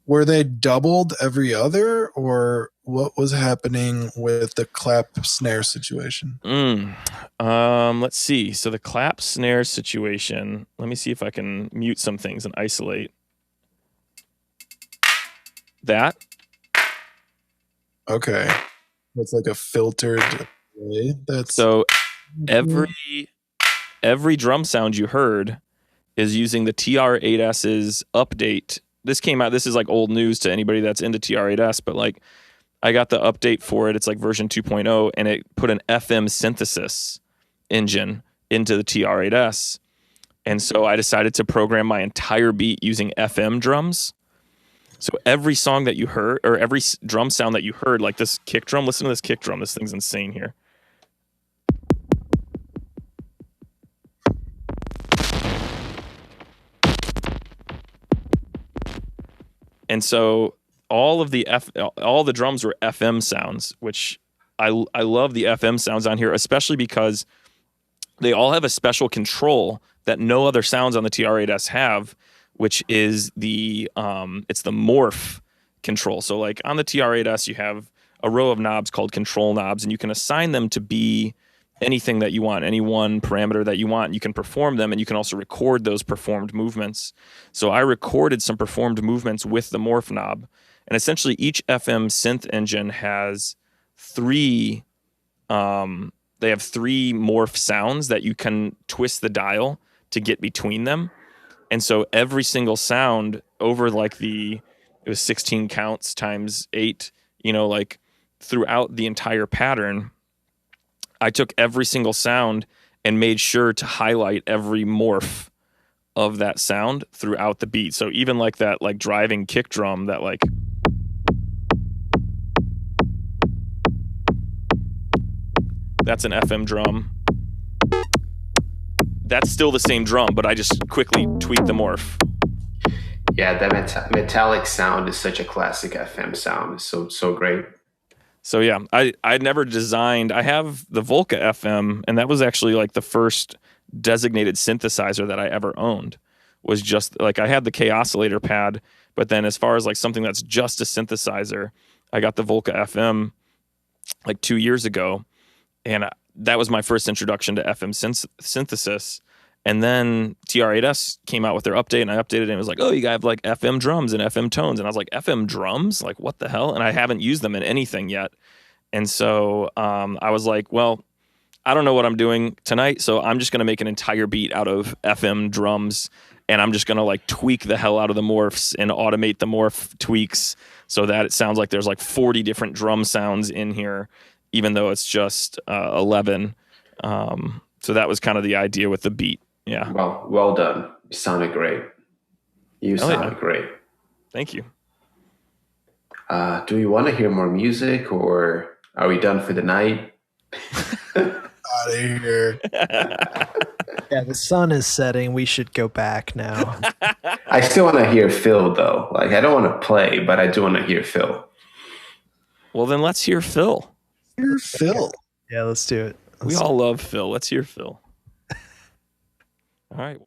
Were they doubled every other, or what was happening with the clap snare situation? Let's see. So the clap snare situation, let me see if I can mute some things and isolate that. Okay. That's like a filtered way. That's so every drum sound you heard is using the TR-8S's update. This came out, this is like old news to anybody that's into TR-8S, but like I got the update for it. It's like version 2.0, and it put an FM synthesis engine into the TR-8S. And so I decided to program my entire beat using FM drums. So every song that you heard, or every drum sound that you heard, like this kick drum, listen to this kick drum. This thing's insane here. And so all the drums were FM sounds, which I love the FM sounds on here, especially because they all have a special control that no other sounds on the TR-8S have, which is it's the morph control. So like on the TR-8S, you have a row of knobs called control knobs, and you can assign them to be anything that you want, any one parameter that you want. You can perform them, and you can also record those performed movements. So I recorded some performed movements with the morph knob, and essentially each FM synth engine has 3 they have 3 morph sounds that you can twist the dial to get between them. And so every single sound over like it was 16 counts times 8, like throughout the entire pattern, I took every single sound and made sure to highlight every morph of that sound throughout the beat. So even like that like driving kick drum that like that's an FM drum. That's still the same drum, but I just quickly tweaked the morph. Yeah, that metallic sound is such a classic FM sound. It's so great. So yeah, I never designed. I have the Volca FM, and that was actually like the first designated synthesizer that I ever owned. Was just like I had the K oscillator pad, but then as far as like something that's just a synthesizer, I got the Volca FM like 2 years ago, and that was my first introduction to FM synthesis. And then TR-8S came out with their update, and I updated it, and it was like, oh, you have like FM drums and FM tones. And I was like, FM drums? Like, what the hell? And I haven't used them in anything yet. And so I was like, well, I don't know what I'm doing tonight, so I'm just going to make an entire beat out of FM drums, and I'm just going to like tweak the hell out of the morphs and automate the morph tweaks so that it sounds like there's like 40 different drum sounds in here, even though it's just 11. So that was kind of the idea with the beat. Yeah. Well done. You sounded great. Great. Thank you. Do we want to hear more music, or are we done for the night? Out of here. Yeah, the sun is setting. We should go back now. I still want to hear Phil though. Like I don't want to play, but I do want to hear Phil. Well, then let's hear Phil. Hear Phil. Yeah, let's do it. We all love Phil. Let's hear Phil. All right.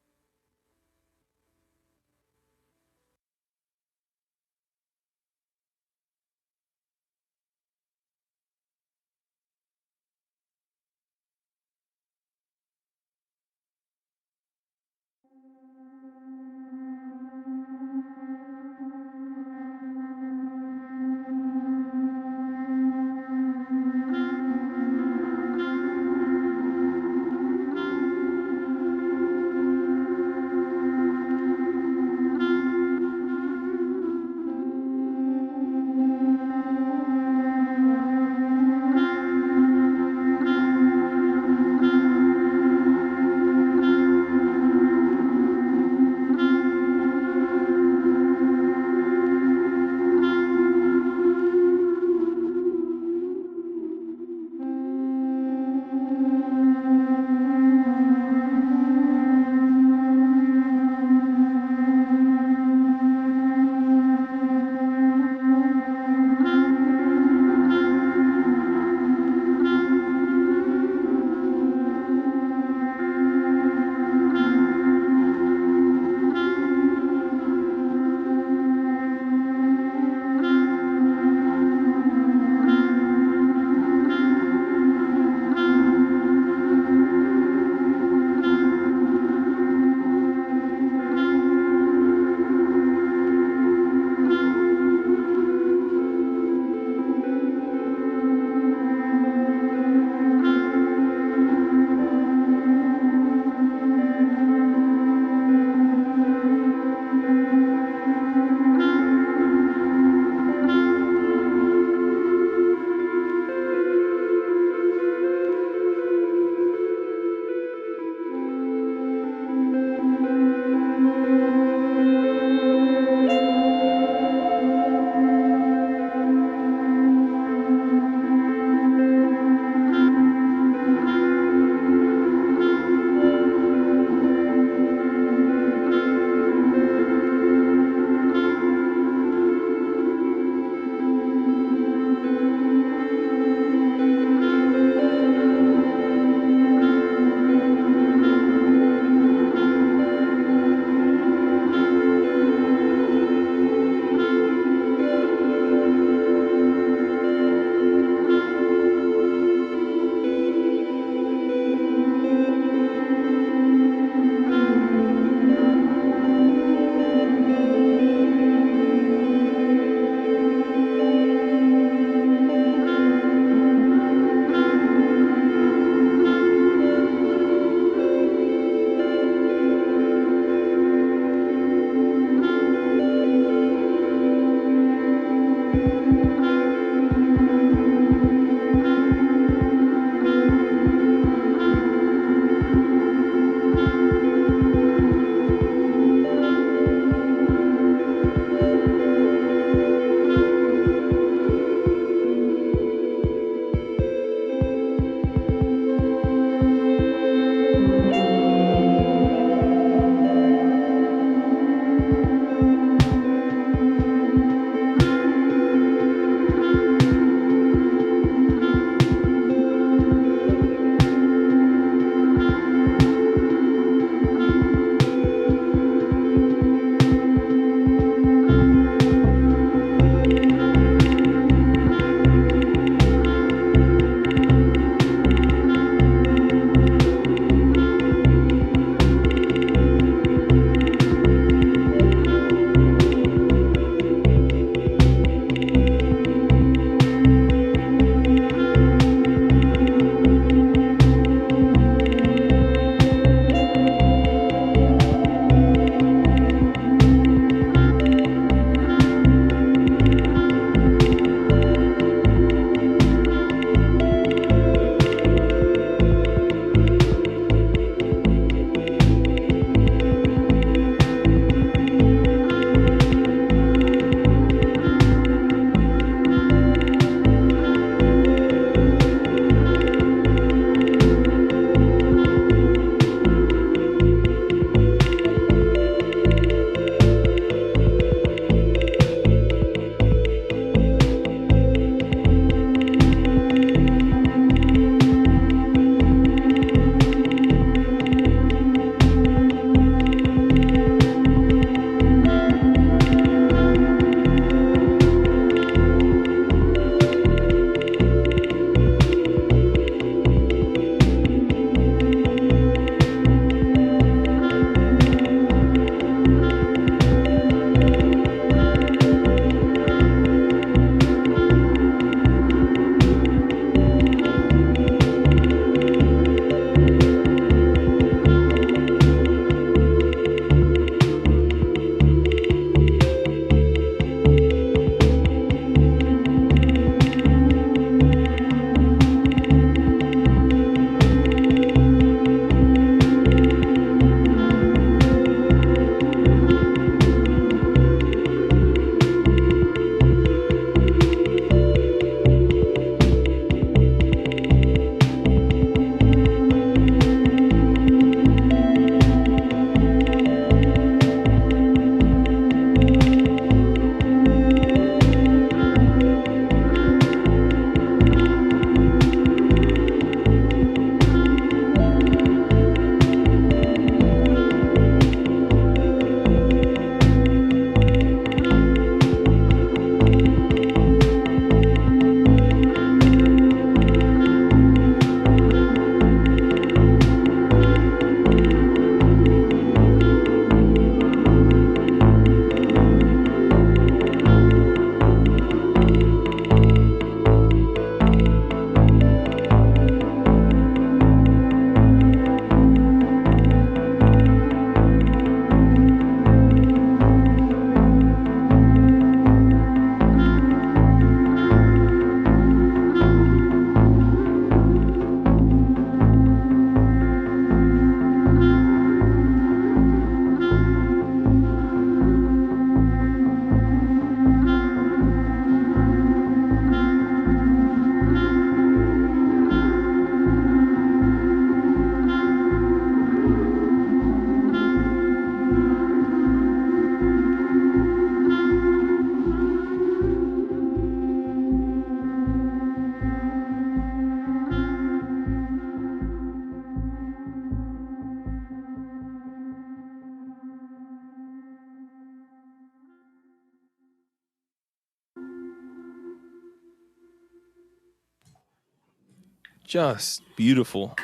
Just beautiful.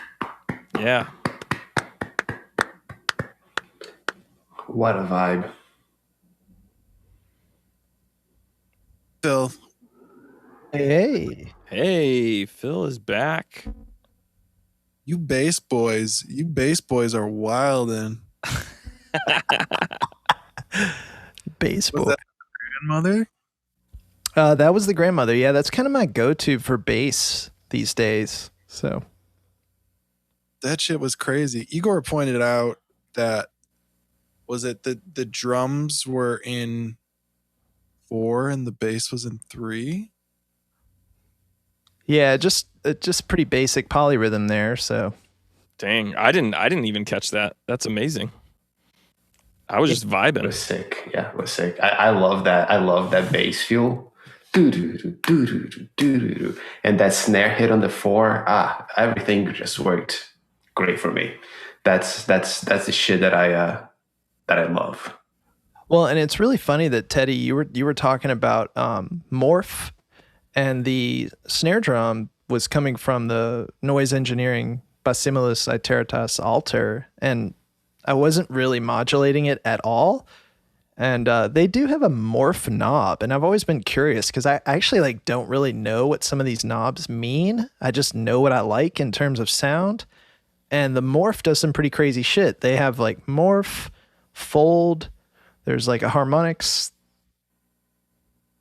Yeah. What a vibe. Phil, Hey. Hey, Phil is back. you bass boys are wildin'. Baseball. Was that grandmother? That was the grandmother. Yeah, that's kind of my go-to for bass these days. So That shit was crazy. Igor pointed out that was it the drums were in 4 and the bass was in 3. yeah, just pretty basic polyrhythm there. So Dang, I didn't even catch that. That's amazing. I was just It vibing. was sick. Yeah, it was sick. I love that. I love that bass feel. Doo-doo-doo, doo-doo-doo, doo-doo-doo. And that snare hit on the 4. Everything just worked great for me. That's the shit that I love. well, and it's really funny that Teddy, you were talking about Morph, and the snare drum was coming from the noise engineering Basimilus Iteratas alter, and I wasn't really modulating it at all. And they do have a Morph knob, and I've always been curious because I actually like don't really know what some of these knobs mean. I just know what I like in terms of sound. And the Morph does some pretty crazy shit. They have like Morph, Fold, there's like a harmonics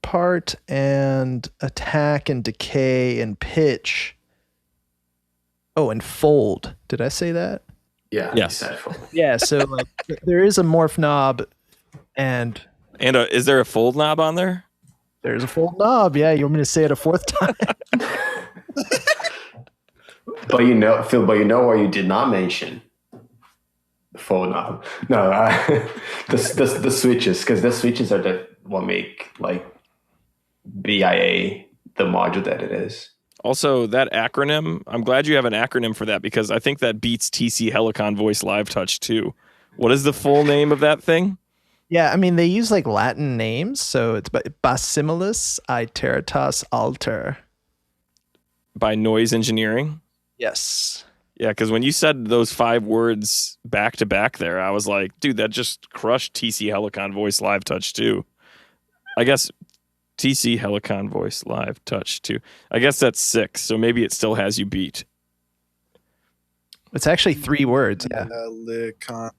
part, and attack and decay and pitch. Oh, and Fold. Did I say that? Yeah. Yes. Yeah, so like there is a Morph knob, and Is there a fold knob on there? there's a Fold knob. Yeah, you want me to say it a fourth time? But Phil, what you did not mention? The phone knob. No, the switches, because the switches are what make like BIA the module that it is. Also, that acronym, I'm glad you have an acronym for that because I think that beats TC Helicon Voice Live Touch too. What is the full name of that thing? Yeah, I mean they use like Latin names, so it's Basimilus Iteratas alter. By Noise Engineering? Yes. Yeah, because when you said those 5 words back to back there, I was like, dude, that just crushed TC Helicon Voice Live Touch 2. I guess TC Helicon Voice Live Touch 2. I guess that's 6, so maybe it still has you beat. It's actually 3 words. Yeah. Helicon.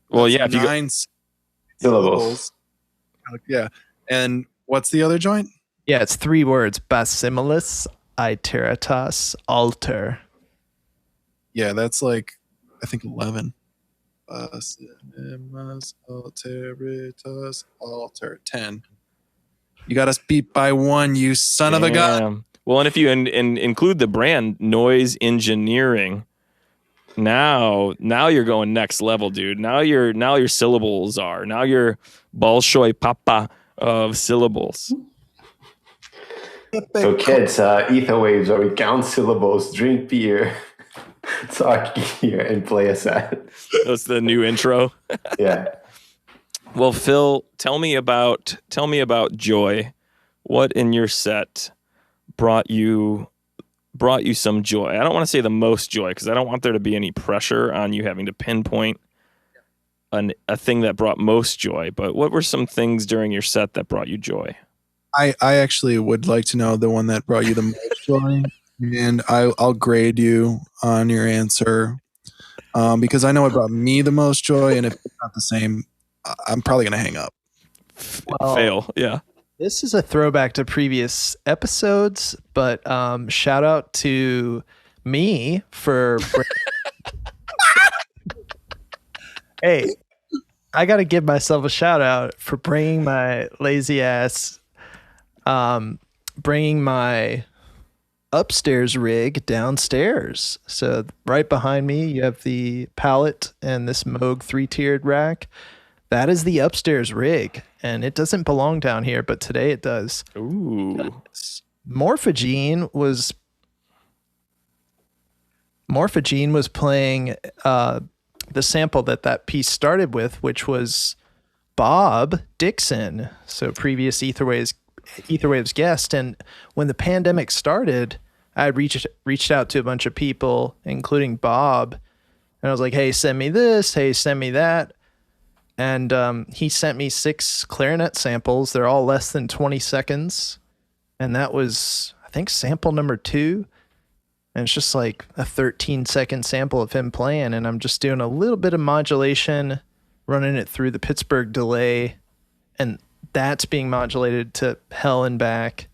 Well, yeah, if you go, 9 Syllables. Yeah. And what's the other joint? Yeah, it's 3 words. Basimilus Iteratas alter. Yeah, that's like I think 11. Basimilus Iteratas alter 10. You got us beat by 1, you son of a gun. Damn. Well, and if you include the brand Noise Engineering, now you're going next level, dude. Now your syllables are. Now you're Bolshoi Papa of syllables. So kids, Etherwaves, where we count syllables, drink beer, talk gear, and play a set. That's the new intro. Yeah. Well, Phil, tell me about joy. What in your set brought you some joy? I don't want to say the most joy because I don't want there to be any pressure on you having to pinpoint a thing that brought most joy. But what were some things during your set that brought you joy? I actually would like to know the one that brought you the most joy, and I'll grade you on your answer because I know it brought me the most joy, and if it's not the same, I'm probably going to hang up. Well, Fail, yeah. This is a throwback to previous episodes, but shout out to me for. Hey, I got to give myself a shout out for bringing my lazy ass, bringing my upstairs rig downstairs. So right behind me, you have the palette and this Moog 3-tiered rack. That is the upstairs rig, and it doesn't belong down here, but today it does. Ooh. Morphogene was playing the sample that piece started with, which was Bob Dixon. So previous Etherwaves Etherwaves guest. And when the pandemic started, I had reached out to a bunch of people, including Bob, and I was like, "Hey, send me this. Hey, send me that." And he sent me 6 clarinet samples. They're all less than 20 seconds, and that was, I think, sample number 2. And it's just like a 13-second sample of him playing, and I'm just doing a little bit of modulation, running it through the Pittsburgh delay, and that's being modulated to hell and back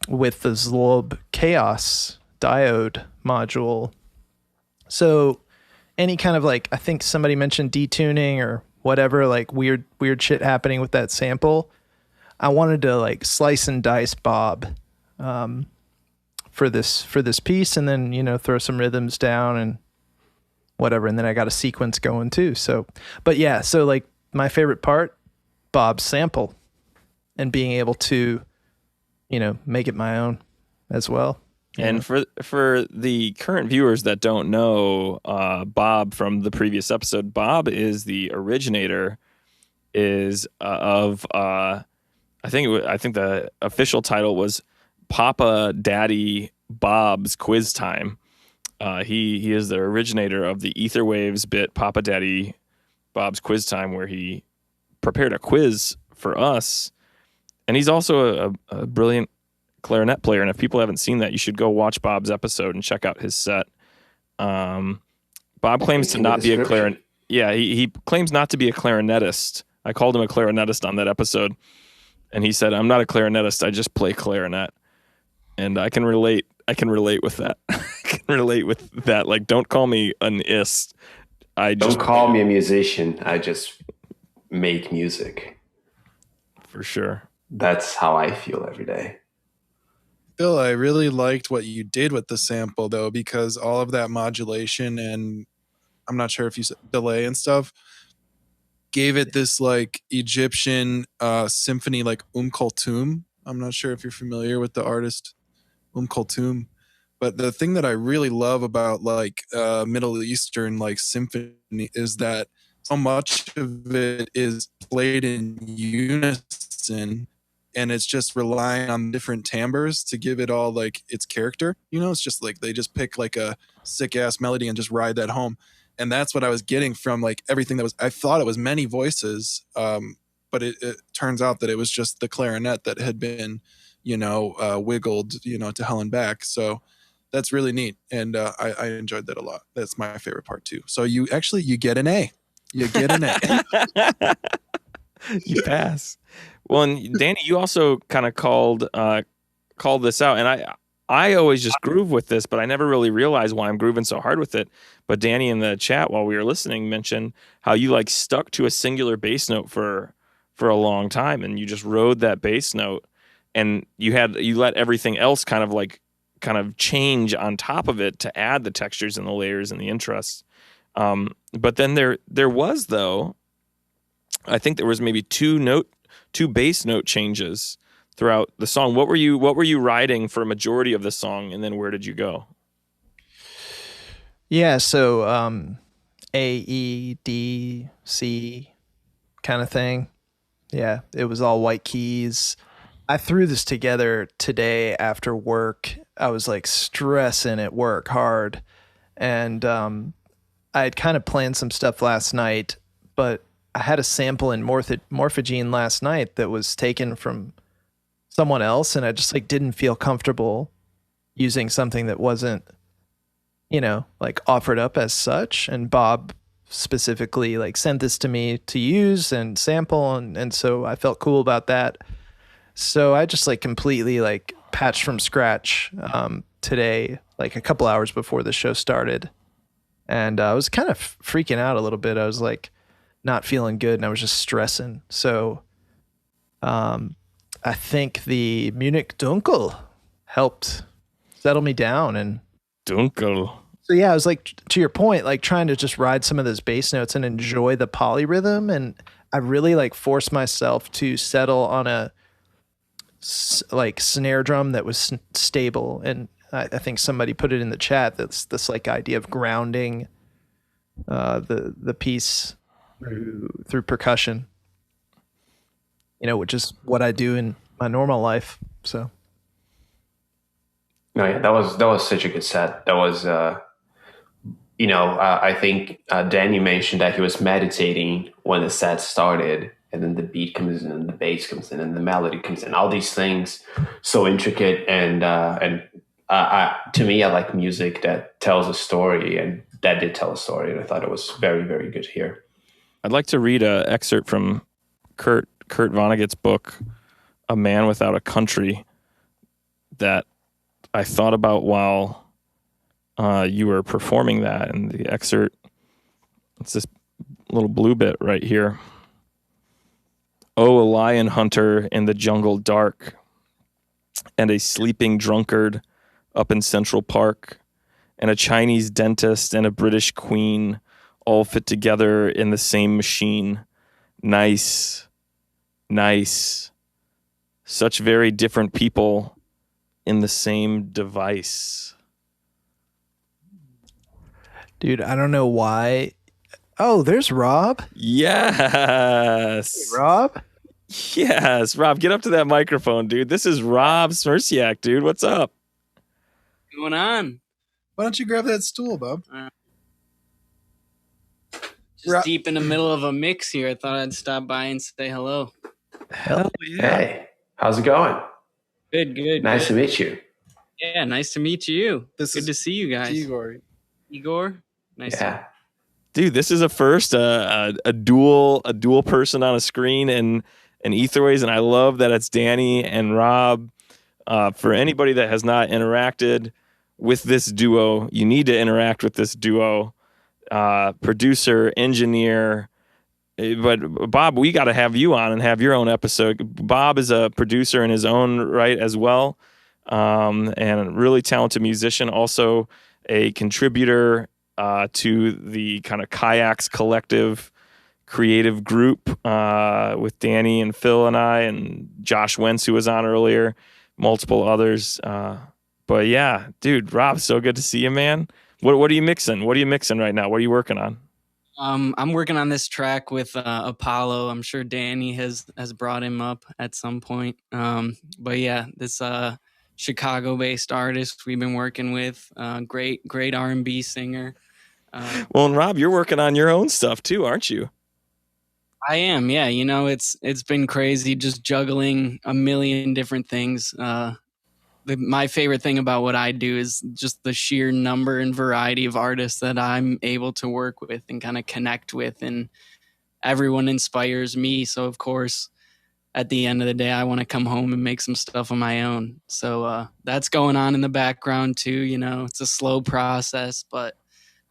with the Zlob Chaos diode module. So any kind of like, I think somebody mentioned detuning or whatever, like weird shit happening with that sample, I wanted to like slice and dice Bob for this piece, and then, you know, throw some rhythms down and whatever, and then I got a sequence going too. So, but yeah, so like my favorite part, Bob's sample, and being able to, you know, make it my own as well. And for the current viewers that don't know Bob from the previous episode, Bob is the originator of I think the official title was Papa Daddy Bob's Quiz Time. He is the originator of the Etherwaves bit Papa Daddy Bob's Quiz Time, where he prepared a quiz for us. And he's also a brilliant clarinet player. And if people haven't seen that, you should go watch Bob's episode and check out his set. Bob claims to not be a clarinet. Yeah, he claims not to be a clarinetist. I called him a clarinetist on that episode, and he said, "I'm not a clarinetist. I just play clarinet." And I can relate. With that. I can relate with that. Like, don't call me an ist. Don't call me a musician. I just make music. For sure. That's how I feel every day. Bill, I really liked what you did with the sample, though, because all of that modulation and I'm not sure if you said delay and stuff gave it this like Egyptian symphony, like Kulthum. I'm not sure if you're familiar with the artist Kulthum, but the thing that I really love about like Middle Eastern like symphony is that so much of it is played in unison, and it's just relying on different timbres to give it all like its character. You know, it's just like they just pick like a sick ass melody and just ride that home. And that's what I was getting from like everything that was, I thought it was many voices, but it turns out that it was just the clarinet that had been, you know, wiggled, you know, to hell and back. So that's really neat. And I enjoyed that a lot. That's my favorite part too. So you get an A. You get an A. You pass. Well, and Danny, you also kind of called this out, and I always just groove with this, but I never really realized why I'm grooving so hard with it. But Danny in the chat while we were listening mentioned how you like stuck to a singular bass note for a long time, and you just rode that bass note, and you let everything else kind of change on top of it to add the textures and the layers and the interest. But then there was, though, I think there was maybe two bass note changes throughout the song. What were you riding for a majority of the song, and then where did you go? Yeah, so A, E, D, C kind of thing. Yeah, it was all white keys. I threw this together today after work. I was like stressing at work hard, and I had kind of planned some stuff last night, but I had a sample in Morphogene last night that was taken from someone else, and I just like didn't feel comfortable using something that wasn't, you know, like offered up as such. And Bob specifically like sent this to me to use and sample, and so I felt cool about that. So I just like completely like patched from scratch today, like a couple hours before the show started, and I was kind of freaking out a little bit. I was like not feeling good, and I was just stressing. So I think the Munich Dunkel helped settle me down. And Dunkel. So yeah, I was like, to your point, like trying to just ride some of those bass notes and enjoy the polyrhythm. And I really like forced myself to settle on a like snare drum that was stable. And I think somebody put it in the chat. That's this like idea of grounding the piece through percussion. which is what I do in my normal life. So. No, yeah, that was such a good set. That was, I think Danny mentioned that he was meditating when the set started, and then the beat comes in, and the bass comes in, and the melody comes in. All these things so intricate, and to me, I like music that tells a story, and that did tell a story, and I thought it was very, very good here. I'd like to read an excerpt from Kurt Vonnegut's book, A Man Without a Country, that I thought about while you were performing that. And the excerpt, it's this little blue bit right here. Oh, a lion hunter in the jungle dark, and a sleeping drunkard up in Central Park, and a Chinese dentist and a British queen all fit together in the same machine. Nice. Such very different people in the same device. Dude, I don't know why. Oh, there's Rob. Yes. Hey, Rob. Yes, Rob, get up to that microphone, dude. This is Rob Smerciak, dude. What's up? What's going on? Why don't you grab that stool, Bob? Just deep in the middle of a mix here. I thought I'd stop by and say hello. Hell yeah. Hey, how's it going? Good. Nice to meet you. Yeah, nice to meet you. Good to see you guys. Igor. Nice. Yeah. Dude, this is a first, a dual person on a screen and Etherwaves, and I love that it's Danny and Rob. For anybody that has not interacted with this duo, you need to interact with this duo. Producer, engineer. But Bob, we got to have you on and have your own episode. Bob is a producer in his own right as well, and a really talented musician, also a contributor to the kind of Kayaks Collective creative group with Danny and Phil and I and Josh Wentz, who was on earlier, multiple others. But yeah, dude, Rob, so good to see you, man. What are you mixing? What are you mixing right now? What are you working on? I'm working on this track with Apollo. I'm sure Danny has brought him up at some point. But yeah, this Chicago-based artist we've been working with, great R&B singer. Well, and Rob, you're working on your own stuff too, aren't you? I am, yeah. It's been crazy just juggling a million different things. My favorite thing about what I do is just the sheer number and variety of artists that I'm able to work with and kind of connect with, and everyone inspires me. So of course, at the end of the day, I want to come home and make some stuff on my own. So that's going on in the background too. It's a slow process, but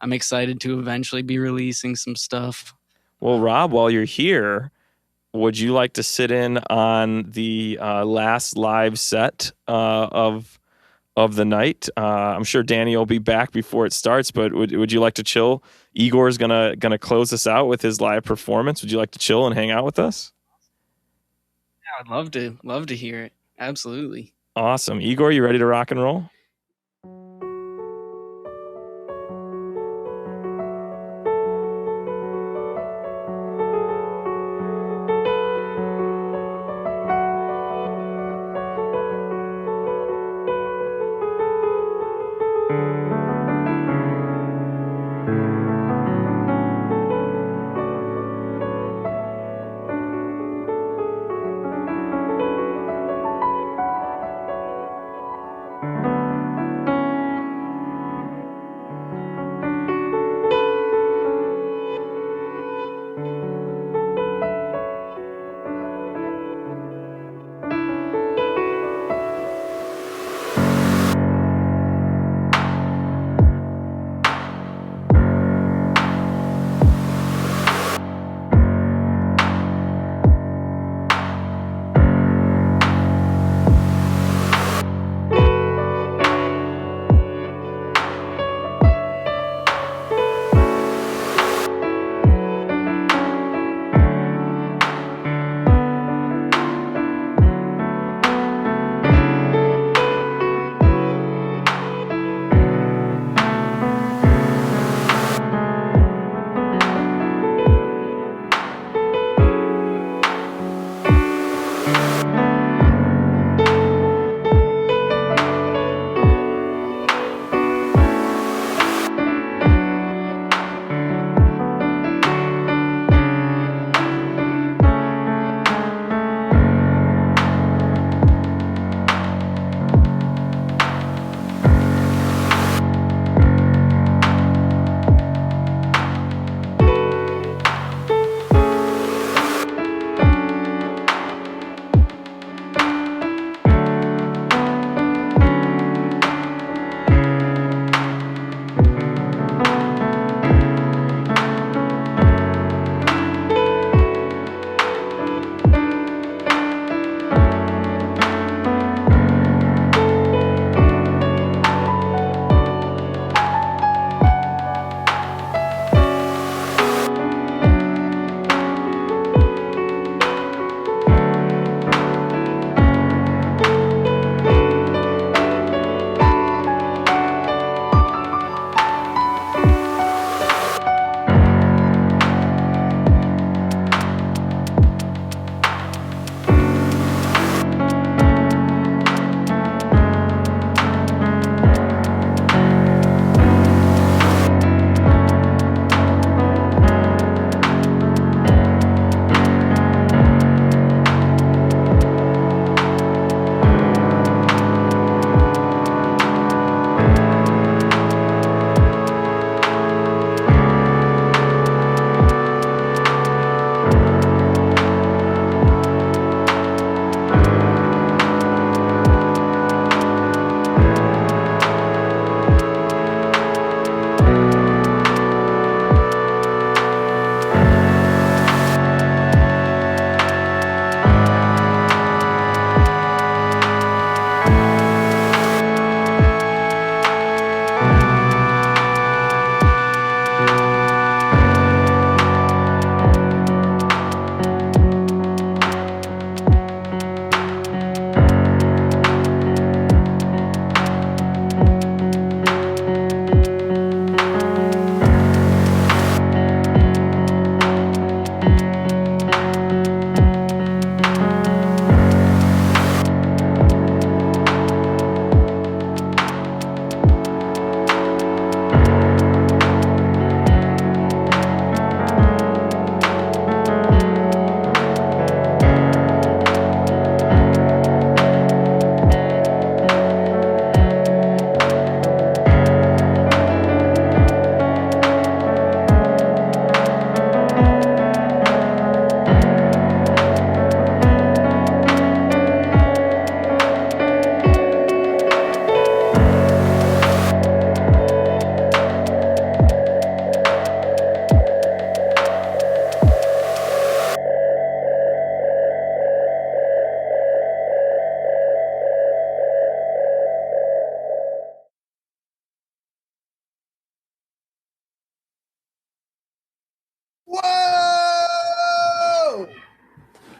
I'm excited to eventually be releasing some stuff. Well, Rob, while you're here, would you like to sit in on the last live set of the night? I'm sure Danny will be back before it starts, but would you like to chill? Igor's gonna close us out with his live performance. Would you like to chill and hang out with us? Yeah, I'd love to hear it. Absolutely. Awesome. Igor, you ready to rock and roll?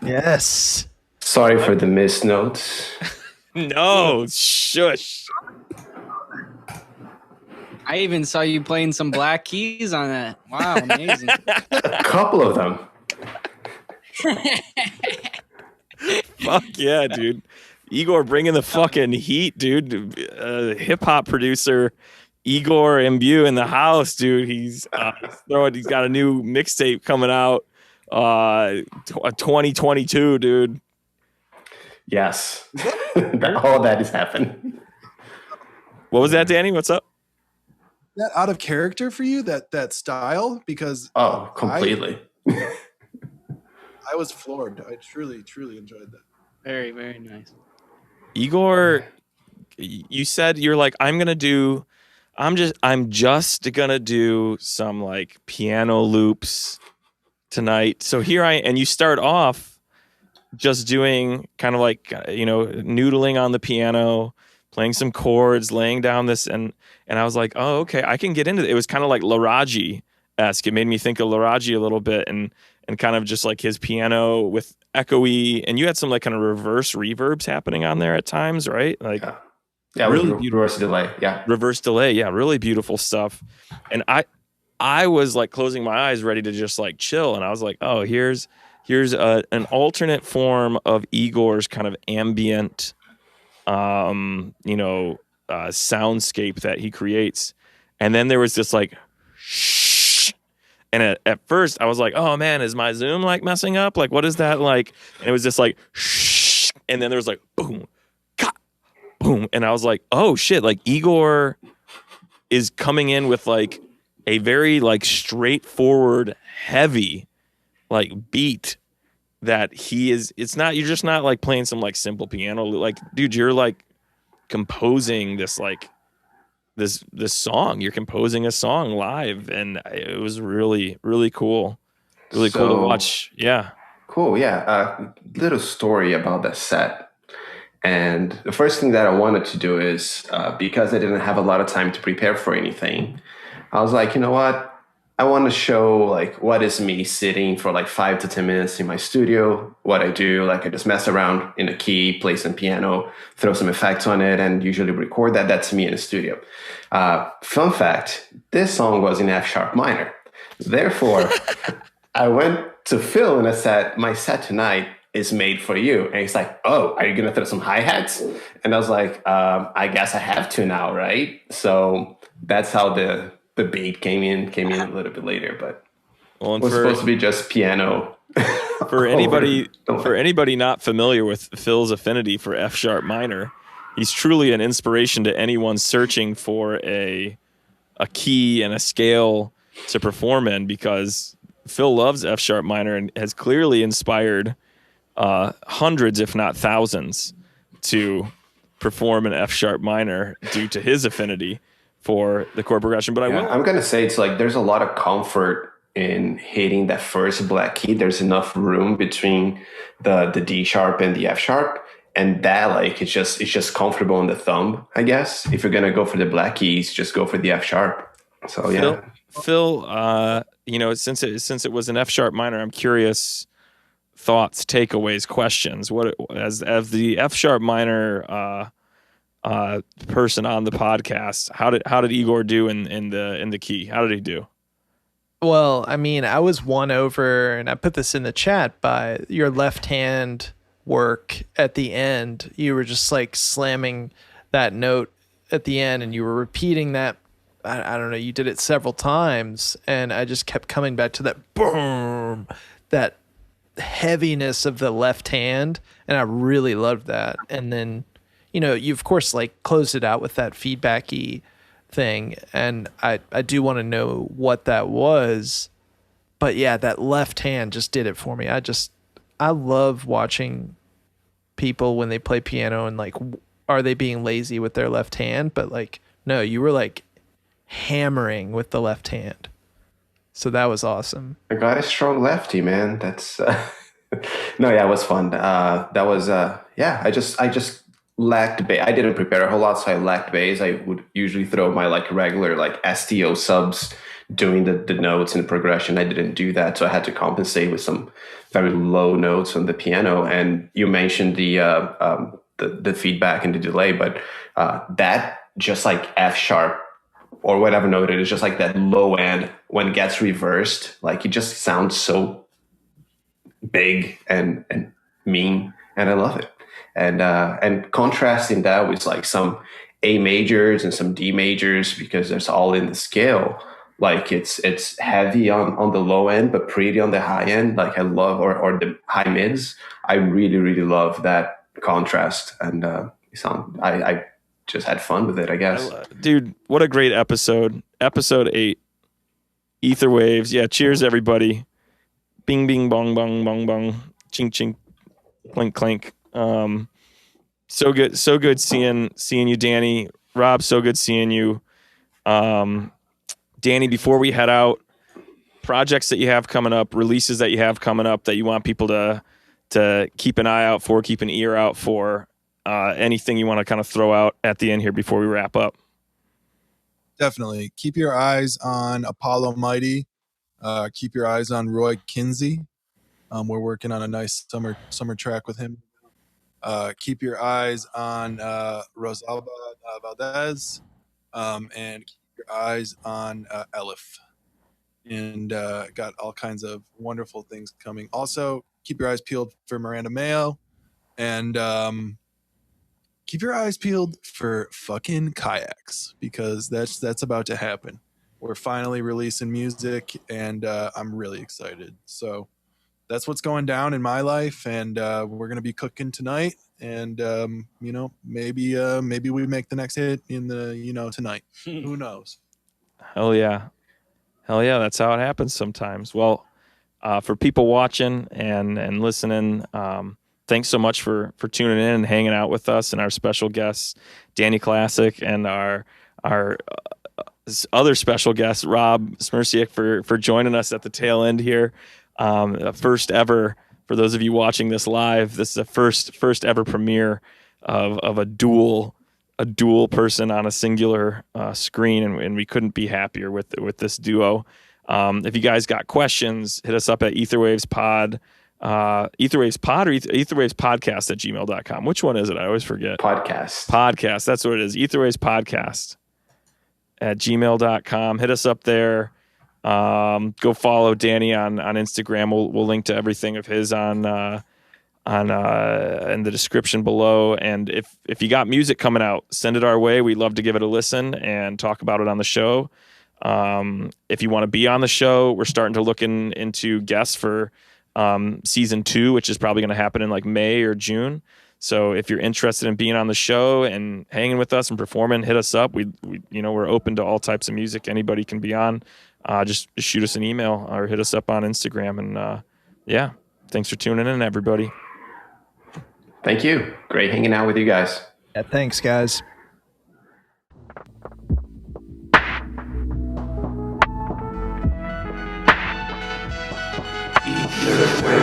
Yes. Sorry for the missed notes. No, shush. I even saw you playing some black keys on that. Wow, amazing. A couple of them. Fuck yeah, dude. Igor bringing the fucking heat, dude. Hip hop producer Igor Imbu in the house, dude. He's got a new mixtape coming out 2022, dude. Yes. All that is happening. What was that, Danny? What's up? That out of character for you, that style? Because Oh, completely. I was floored. I truly enjoyed that. Very, very nice. Igor, you said you're like, I'm just gonna do some like piano loops tonight. So here and you start off just doing kind of like, noodling on the piano, playing some chords, laying down this, and I was like, oh, okay, I can get into it. It was kind of like Laraji-esque. It made me think of Laraji a little bit, and kind of just like his piano with echoey, and you had some like kind of reverse reverbs happening on there at times, right? Like, yeah, really reverse delay. Yeah, reverse delay. Yeah, really beautiful stuff. And I was like closing my eyes, ready to just like chill, and I was like, oh, here's an alternate form of Igor's kind of ambient soundscape that he creates. And then there was this like shh, and at first I was like, oh man, is my Zoom like messing up? Like, what is that like? And it was just like shh, and then there was like boom, ka, boom, and I was like, oh shit, like Igor is coming in with like a very like straightforward, heavy like beat that you're just not like playing some like simple piano. Like, dude, you're like composing this like this song. You're composing a song live, and it was really, really cool. Really cool to watch. Yeah. Cool. Yeah. Little story about the set. And the first thing that I wanted to do is, because I didn't have a lot of time to prepare for anything, I was like, you know what? I want to show like what is me sitting for like 5 to 10 minutes in my studio, what I do. Like I just mess around in a key, play some piano, throw some effects on it, and usually record that. That's me in the studio. Fun fact, this song was in F sharp minor. Therefore, I went to Phil and I said, my set tonight is made for you. And he's like, oh, are you going to throw some hi-hats? And I was like, I guess I have to now, right? So that's how the beat came in a little bit later, but it was supposed to be just piano. For anybody not familiar with Phil's affinity for F sharp minor, he's truly an inspiration to anyone searching for a key and a scale to perform in, because Phil loves F sharp minor and has clearly inspired hundreds, if not thousands, to perform an F sharp minor due to his affinity for the chord progression. But I'm going to say it's like there's a lot of comfort in hitting that first black key. There's enough room between the D sharp and the F sharp, and that like it's just comfortable on the thumb, I guess. If you're going to go for the black keys, just go for the F sharp. So yeah. Phil, since it was an F sharp minor, I'm curious, thoughts, takeaways, questions. What as the F sharp minor person on the podcast, how did Igor do in the key? How did he do? Well, I mean, I was won over, and I put this in the chat, by your left hand work at the end. You were just like slamming that note at the end, and you were repeating that. I don't know, you did it several times, and I just kept coming back to that boom, that heaviness of the left hand, and I really loved that. And then, you of course like closed it out with that feedbacky thing, and I do want to know what that was. But yeah, that left hand just did it for me. I love watching people when they play piano, and like, are they being lazy with their left hand? But like, no, you were like hammering with the left hand. So that was awesome. I got a strong lefty, man. That's no, yeah, it was fun. That was I just lacked bass. I didn't prepare a whole lot, so I lacked bass. I would usually throw my like regular like STO subs doing the notes and the progression. I didn't do that, so I had to compensate with some very low notes on the piano. And you mentioned the feedback and the delay, but that just like F sharp or whatever note it is, just like that low end when it gets reversed, like it just sounds so big and mean, and I love it. And contrasting that with like some A majors and some D majors, because it's all in the scale. Like it's heavy on the low end, but pretty on the high end. Like I love, or the high mids. I really love that contrast, and I just had fun with it, I guess. Dude, what a great episode! Episode 8, Etherwaves. Yeah, cheers everybody. Bing bing bong bong bong bong. Chink chink, clink clink. So good seeing you, Danny. Rob, so good seeing you. Danny, before we head out, projects that you have coming up, releases that you have coming up that you want people to keep an eye out for, keep an ear out for, anything you want to kind of throw out at the end here before we wrap up? Definitely. Keep your eyes on Apollo Mighty. Keep your eyes on Roy Kinsey. We're working on a nice summer track with him. Keep your eyes on Rosalba Valdez, and keep your eyes on Elif. And got all kinds of wonderful things coming. Also, keep your eyes peeled for Miranda Mayo, and keep your eyes peeled for fucking kayaks, because that's about to happen. We're finally releasing music, and I'm really excited. So that's what's going down in my life, and we're gonna be cooking tonight, and maybe we make the next hit in the tonight. Who knows? Hell yeah, that's how it happens sometimes. Well, for people watching and listening, thanks so much for tuning in and hanging out with us, and our special guests, Danny Kulasik, and our other special guest, Rob Smirsiak, for joining us at the tail end here. First ever, for those of you watching this live, this is the first ever premiere of a dual person on a singular screen, and we couldn't be happier with this duo. If you guys got questions, hit us up at etherwavespod. EtherwavesPod or EtherwavesPodcast at gmail.com. Which one is it? I always forget. Podcast. That's what it is. EtherwavesPodcast at gmail.com. Hit us up there. Go follow Danny on Instagram. We'll link to everything of his on in the description below. And if you got music coming out, send it our way. We'd love to give it a listen and talk about it on the show. If you want to be on the show, we're starting to look into guests for season 2, which is probably going to happen in like May or June. So if you're interested in being on the show and hanging with us and performing, hit us up. We're open to all types of music. Anybody can be on. Just shoot us an email or hit us up on Instagram. And thanks for tuning in, everybody. Thank you. Great hanging out with you guys. Yeah, thanks, guys. Etherwaves.